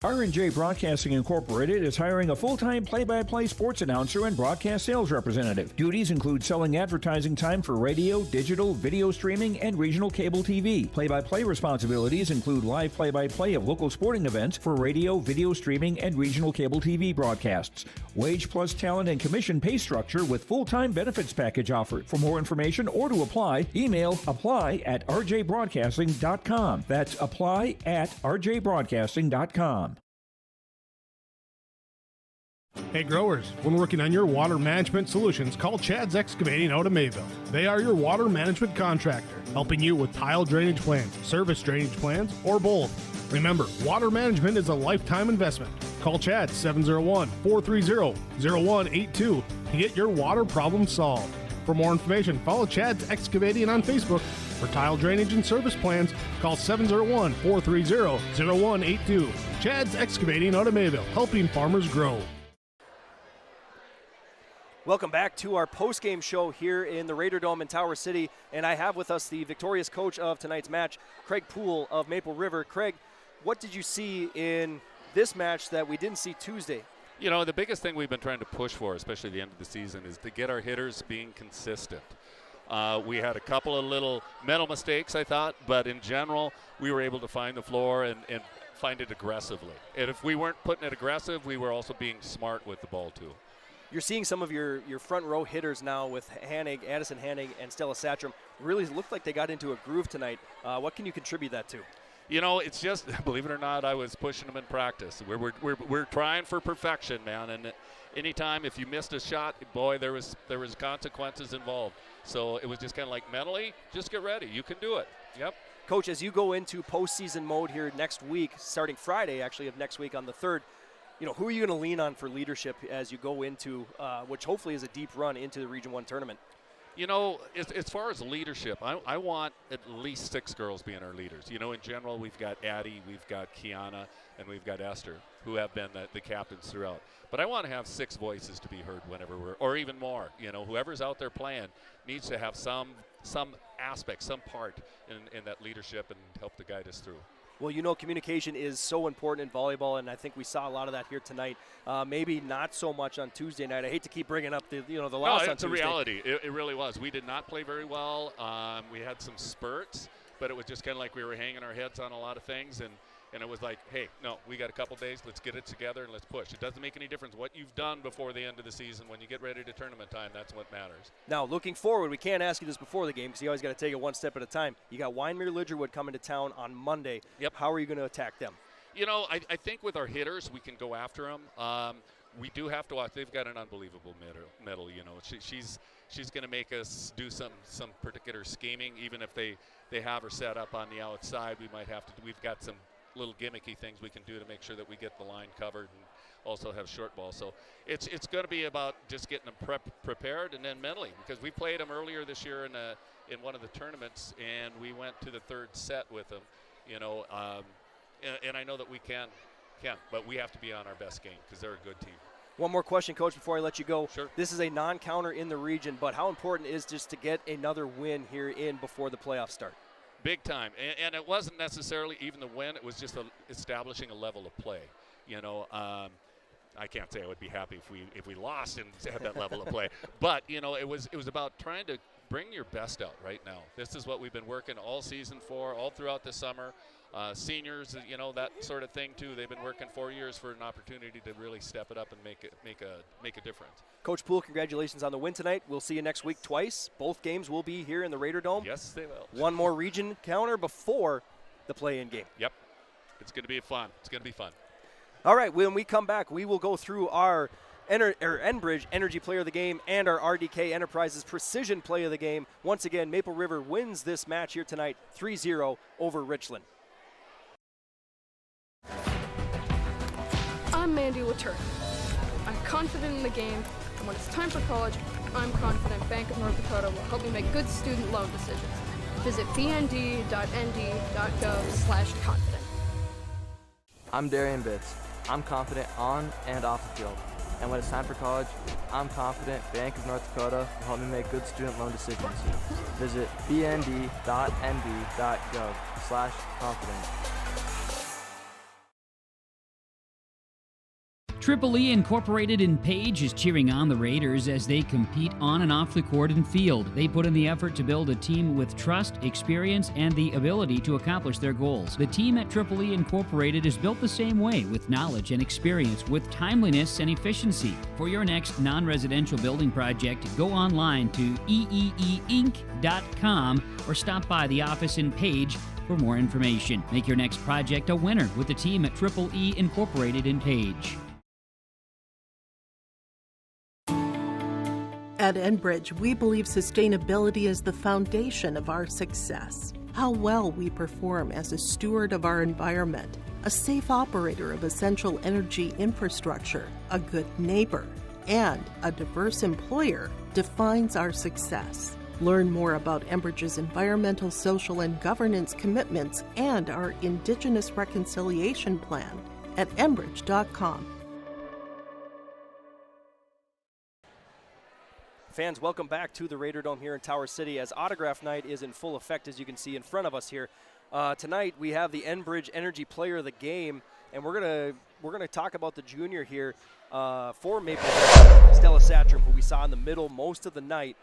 R&J Broadcasting Incorporated is hiring a full-time play-by-play sports announcer and broadcast sales representative. Duties include selling advertising time for radio, digital, video streaming, and regional cable TV. Play-by-play responsibilities include live play-by-play of local sporting events for radio, video streaming, and regional cable TV broadcasts. Wage plus talent and commission pay structure with full-time benefits package offered. For more information or to apply, email apply@rjbroadcasting.com. That's apply@rjbroadcasting.com. Hey growers, when working on your water management solutions, call Chad's Excavating out of Mayville. They are your water management contractor, helping you with tile drainage plans, service drainage plans, or both. Remember, water management is a lifetime investment. Call Chad 701-430-0182 to get your water problem solved. For more information, follow Chad's Excavating on Facebook. For tile drainage and service plans, call 701-430-0182. Chad's Excavating out of Mayville, helping farmers grow. Welcome back to our post-game show here in the Raider Dome in Tower City, and I have with us the victorious coach of tonight's match, Craig Poole of Maple River. Craig, what did you see in this match that we didn't see Tuesday? You know, the biggest thing we've been trying to push for, especially at the end of the season, is to get our hitters being consistent. We had a couple of little mental mistakes, I thought, but in general, we were able to find the floor and find it aggressively. And if we weren't putting it aggressive, we were also being smart with the ball, too. You're seeing some of your front row hitters now with Hanig, Addison Hanig, and Stella Satcham. Really looked like they got into a groove tonight. What can you contribute that to? You know, it's just, believe it or not, I was pushing them in practice. We're trying for perfection, man. And anytime if you missed a shot, boy, there was consequences involved. So it was just kind of like mentally, just get ready. You can do it. Yep. Coach, as you go into postseason mode here next week, starting Friday actually of next week on the 3rd, you know, who are you going to lean on for leadership as you go into, which hopefully is a deep run into the Region 1 tournament? You know, as far as leadership, I want at least 6 girls being our leaders. You know, in general, we've got Addie, we've got Kiana, and we've got Esther, who have been the captains throughout. But I want to have 6 voices to be heard whenever or even more. You know, whoever's out there playing needs to have some aspect, some part in that leadership and help to guide us through. Well, communication is so important in volleyball, and I think we saw a lot of that here tonight. Maybe not so much on Tuesday night. I hate to keep bringing up the loss on Tuesday. It's a reality. It really was. We did not play very well. We had some spurts, but it was just kind of like we were hanging our heads on a lot of things, and it was like, hey, no, we got a couple days. Let's get it together and let's push. It doesn't make any difference what you've done before the end of the season. When you get ready to tournament time, that's what matters. Now, looking forward, we can't ask you this before the game because you always got to take it one step at a time. You got Wyndmere Lidgerwood coming to town on Monday. Yep. How are you going to attack them? I think with our hitters, we can go after them. We do have to watch. They've got an unbelievable middle. She's going to make us do some particular scheming, even if they have her set up on the outside. We've got some little gimmicky things we can do to make sure that we get the line covered and also have short ball. So it's going to be about just getting them prepared and then mentally, because we played them earlier this year in one of the tournaments, and we went to the third set with them. And I know that we can, but we have to be on our best game because they're a good team. One more question, Coach, before I let you go. Sure. This is a non-counter in the region, but how important is just to get another win here before the playoffs start? Big time, and it wasn't necessarily even the win. It was just establishing a level of play. I can't say I would be happy if we lost and had that level of play, but it was about trying to bring your best out right now. This is what we've been working all season for, all throughout the summer. Seniors, that sort of thing too. They've been working 4 years for an opportunity to really step it up and make a difference. Coach Poole, congratulations on the win tonight. We'll see you next week twice. Both games will be here in the Raider Dome. Yes, they will. One more region counter before the play-in game. Yep, it's going to be fun. It's going to be fun. All right, when we come back, we will go through our Enbridge Energy Player of the Game and our RDK Enterprises Precision Play of the Game. Once again, Maple River wins this match here tonight 3-0 over Richland. I'm Mandy Latour. I'm confident in the game, and when it's time for college, I'm confident Bank of North Dakota will help me make good student loan decisions. Visit bnd.nd.gov/confident. I'm Darian Bitts. I'm confident on and off the field. And when it's time for college, I'm confident Bank of North Dakota will help me make good student loan decisions. Visit bnd.nd.gov/confident. Triple E Incorporated in Page is cheering on the Raiders as they compete on and off the court and field. They put in the effort to build a team with trust, experience, and the ability to accomplish their goals. The team at Triple E Incorporated is built the same way, with knowledge and experience, with timeliness and efficiency. For your next non-residential building project, go online to eeeinc.com or stop by the office in Page for more information. Make your next project a winner with the team at Triple E Incorporated in Page. At Enbridge, we believe sustainability is the foundation of our success. How well we perform as a steward of our environment, a safe operator of essential energy infrastructure, a good neighbor, and a diverse employer defines our success. Learn more about Enbridge's environmental, social, and governance commitments and our Indigenous Reconciliation Plan at enbridge.com. Fans, welcome back to the Raider Dome here in Tower City as Autograph Night is in full effect, as you can see in front of us here. Tonight we have the Enbridge Energy Player of the Game, and we're gonna talk about the junior here for Maple River, Stella Satcham, who we saw in the middle most of the night.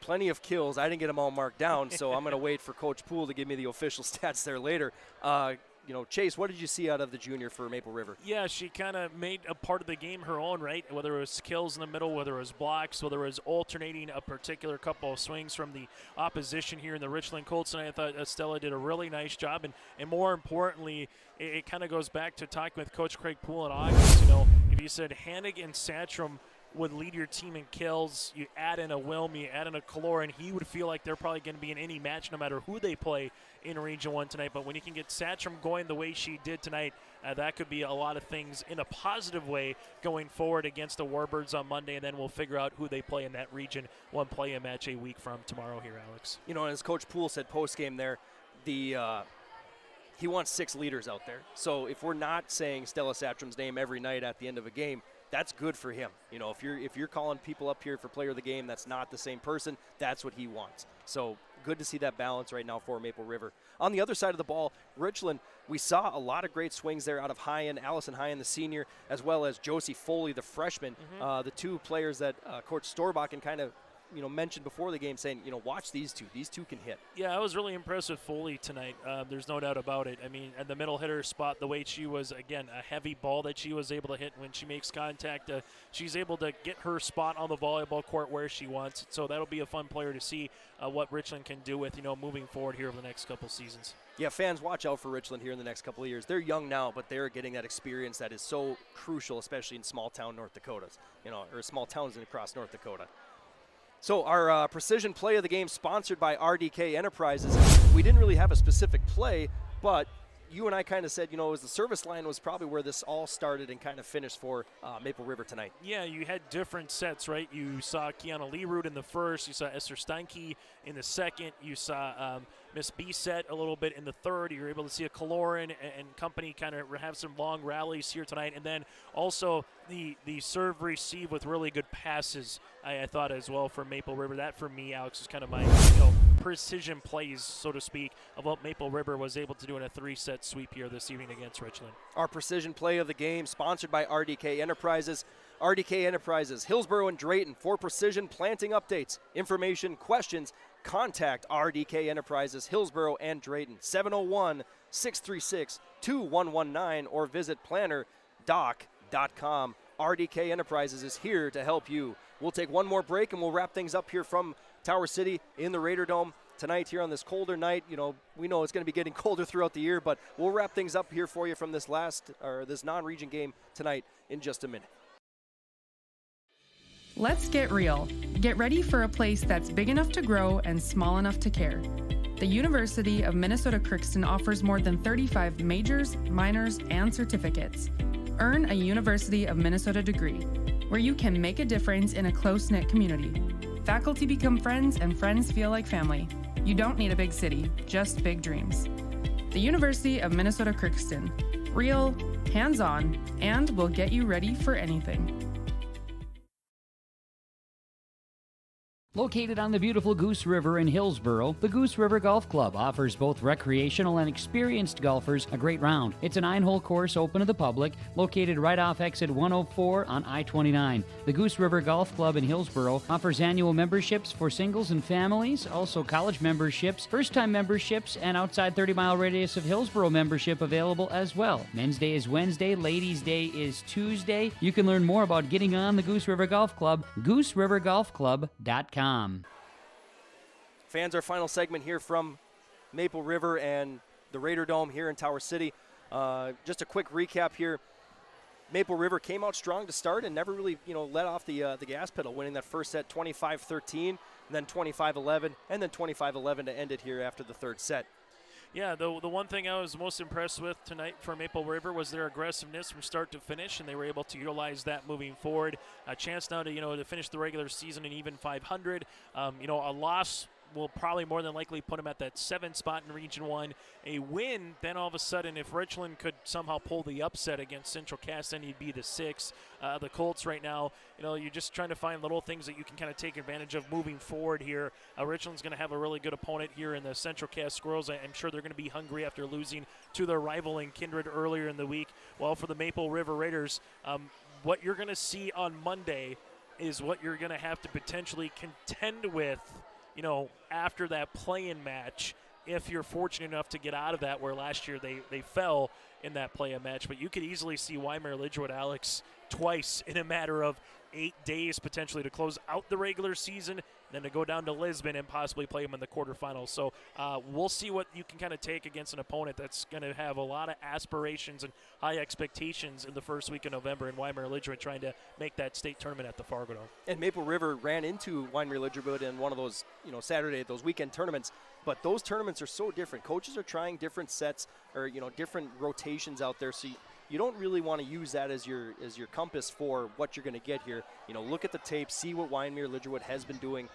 Plenty of kills. I didn't get them all marked down, so I'm gonna wait for Coach Poole to give me the official stats there later. Chase, what did you see out of the junior for Maple River? Yeah, she kind of made a part of the game her own, right? Whether it was kills in the middle, whether it was blocks, whether it was alternating a particular couple of swings from the opposition here in the Richland Colts. And I thought Stella did a really nice job. And more importantly, it kind of goes back to talking with Coach Craig Poole in August. If you said Hannig and Satcham would lead your team in kills, you add in a Wilm, you add in a Kalor, and he would feel like they're probably going to be in any match no matter who they play in Region 1 tonight. But when you can get Satcham going the way she did tonight, that could be a lot of things in a positive way going forward against the Warbirds on Monday, and then we'll figure out who they play in that Region 1 play-in match a week from tomorrow here, Alex. As Coach Poole said post-game there, he wants 6 leaders out there. So if we're not saying Stella Satcham's name every night at the end of a game, that's good for him. If you're calling people up here for player of the game, that's not the same person. That's what he wants. So good to see that balance right now for Maple River. On the other side of the ball, Richland, we saw a lot of great swings there out of Hyen, Allison Hyen, the senior, as well as Josie Foley, the freshman, the two players that Coach Storbakken kind of mentioned before the game, saying, watch these two. These two can hit. Yeah, I was really impressed with Foley tonight. There's no doubt about it. I mean, at the middle hitter spot, the way she was, again, a heavy ball that she was able to hit when she makes contact, she's able to get her spot on the volleyball court where she wants. So that'll be a fun player to see what Richland can do with, moving forward here over the next couple seasons. Yeah, fans, watch out for Richland here in the next couple of years. They're young now, but they're getting that experience that is so crucial, especially in small town North Dakotas, or small towns across North Dakota. So our precision play of the game, sponsored by RDK Enterprises. We didn't really have a specific play, but you and I kind of said, it was the service line was probably where this all started and kind of finished for Maple River tonight. Yeah, you had different sets, right? You saw Kiana Leroot in the first. You saw Esther Steinke in the second. You saw Miss B set a little bit in the third. You were able to see a Kaloran and company kind of have some long rallies here tonight. And then also the serve receive with really good passes, I thought as well for Maple River. That for me, Alex, is kind of my precision plays, so to speak, of what Maple River was able to do in a 3-set sweep here this evening against Richland. Our precision play of the game, sponsored by RDK Enterprises. RDK Enterprises, Hillsborough and Drayton, for precision planting updates, information, questions. Contact RDK Enterprises, Hillsborough and Drayton, 701-636-2119, or visit plannerdoc.com. RDK Enterprises is here to help you. We'll take one more break and we'll wrap things up here from Tower City in the Raider Dome tonight here on this colder night. We know it's going to be getting colder throughout the year, but we'll wrap things up here for you from this this non-region game tonight in just a minute. Let's get real. Get ready for a place that's big enough to grow and small enough to care. The University of Minnesota Crookston offers more than 35 majors, minors, and certificates. Earn a University of Minnesota degree, where you can make a difference in a close-knit community. Faculty become friends and friends feel like family. You don't need a big city, just big dreams. The University of Minnesota Crookston. Real, hands-on, and will get you ready for anything. Located on the beautiful Goose River in Hillsborough, the Goose River Golf Club offers both recreational and experienced golfers a great round. It's a 9-hole course open to the public, located right off exit 104 on I-29. The Goose River Golf Club in Hillsborough offers annual memberships for singles and families, also college memberships, first-time memberships, and outside 30-mile radius of Hillsborough membership available as well. Men's Day is Wednesday, Ladies' Day is Tuesday. You can learn more about getting on the Goose River Golf Club, GooseRiverGolfClub.com. Fans, our final segment here from Maple River and the Raider Dome here in Tower City. Just a quick recap here. Maple River came out strong to start and never really, let off the gas pedal, winning that first set 25-13, and then 25-11, and then 25-11 to end it here after the third set. Yeah, the one thing I was most impressed with tonight for Maple River was their aggressiveness from start to finish, and they were able to utilize that moving forward. A chance now to to finish the regular season in even 500. A loss will probably more than likely put them at that 7th spot in Region 1. A win, then all of a sudden, if Richland could somehow pull the upset against Central Cass, then you'd be the 6. The Colts right now, you're just trying to find little things that you can kind of take advantage of moving forward here. Richland's going to have a really good opponent here in the Central Cass Squirrels. I'm sure they're going to be hungry after losing to their rival in Kindred earlier in the week. Well, for the Maple River Raiders, what you're going to see on Monday is what you're going to have to potentially contend with after that play-in match, if you're fortunate enough to get out of that, where last year they fell in that play-in match. But you could easily see Weimar-Lidgerwood, Alex, twice in a matter of 8 days potentially to close out the regular season, then to go down to Lisbon and possibly play them in the quarterfinals. So we'll see what you can kind of take against an opponent that's going to have a lot of aspirations and high expectations in the first week of November in Weimar-Lidgerwood, trying to make that state tournament at the Fargo Dome. And Maple River ran into Weimar-Lidgerwood in one of those, Saturday, those weekend tournaments. But those tournaments are so different. Coaches are trying different sets or, different rotations out there. So you don't really want to use that as your compass for what you're going to get here. Look at the tape, see what Weimar-Lidgerwood has been doing.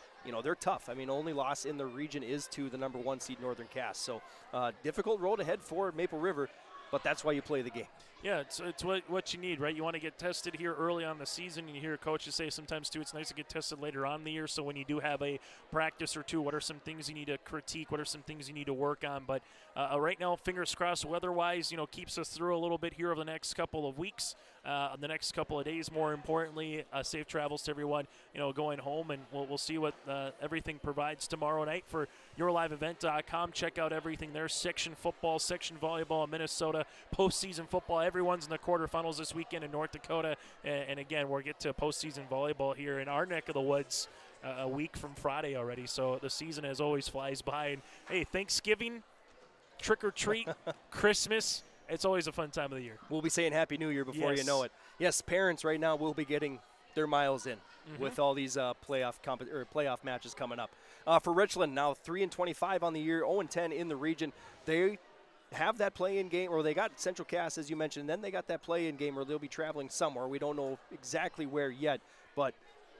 They're tough. Only loss in the region is to the number 1 seed Northern Cass. So difficult road ahead for Maple River. but that's why you play the game. Yeah, it's what you need, right? You want to get tested here early on the season. You hear coaches say sometimes, too, it's nice to get tested later on in the year. So when you do have a practice or two, what are some things you need to critique? What are some things you need to work on? But right now, fingers crossed, weather-wise, keeps us through a little bit here over the next couple of weeks, the next couple of days, more importantly. Safe travels to everyone, going home. And we'll see what everything provides tomorrow night for yourliveevent.com. Check out everything there. Section football, section volleyball in Minnesota, postseason football. Everyone's in the quarterfinals this weekend in North Dakota. And again, we'll get to postseason volleyball here in our neck of the woods a week from Friday already. So the season, as always, flies by. And, hey, Thanksgiving, trick-or-treat, Christmas, it's always a fun time of the year. We'll be saying Happy New Year before you know it. Yes, parents right now will be getting their miles in with all these playoff matches coming up. For Richland, now 3-25 on the year, 0-10 in the region. They have that play-in game, or they got Central Cass, as you mentioned, and then they got that play-in game where they'll be traveling somewhere. We don't know exactly where yet, but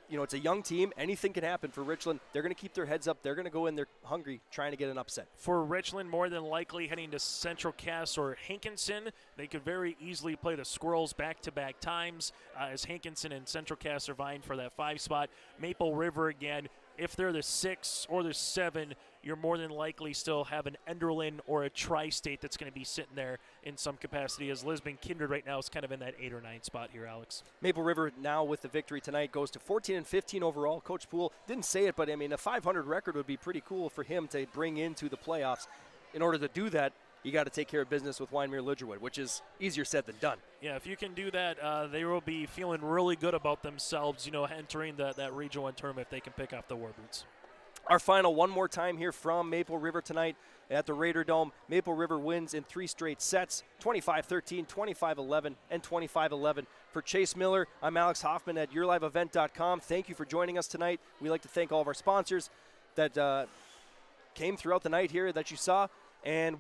it's a young team. Anything can happen for Richland. They're going to keep their heads up. They're going to go in there hungry, trying to get an upset. For Richland, more than likely heading to Central Cass or Hankinson. They could very easily play the Squirrels back-to-back times as Hankinson and Central Cass are vying for that 5 spot. Maple River, again, if they're the 6 or the 7, you're more than likely still have an Enderlin or a Tri-State that's going to be sitting there in some capacity, as Lisbon Kindred right now is kind of in that 8 or 9 spot here, Alex. Maple River now with the victory tonight goes to 14-15 overall. Coach Poole didn't say it, but a 500 record would be pretty cool for him to bring into the playoffs. In order to do that, you got to take care of business with Wyndmere Lidgerwood, which is easier said than done. Yeah, if you can do that, they will be feeling really good about themselves, entering that regional tournament if they can pick off the Warboots. Our final one more time here from Maple River tonight at the Raider Dome. Maple River wins in 3 straight sets, 25-13, 25-11, and 25-11. For Chase Miller, I'm Alex Hoffman at yourliveevent.com. Thank you for joining us tonight. We'd like to thank all of our sponsors that came throughout the night here that you saw. And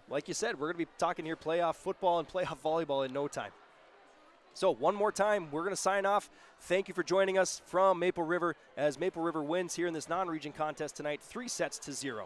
like you said, we're going to be talking here playoff football and playoff volleyball in no time. So one more time, we're going to sign off. Thank you for joining us from Maple River as Maple River wins here in this non-region contest tonight, 3-0.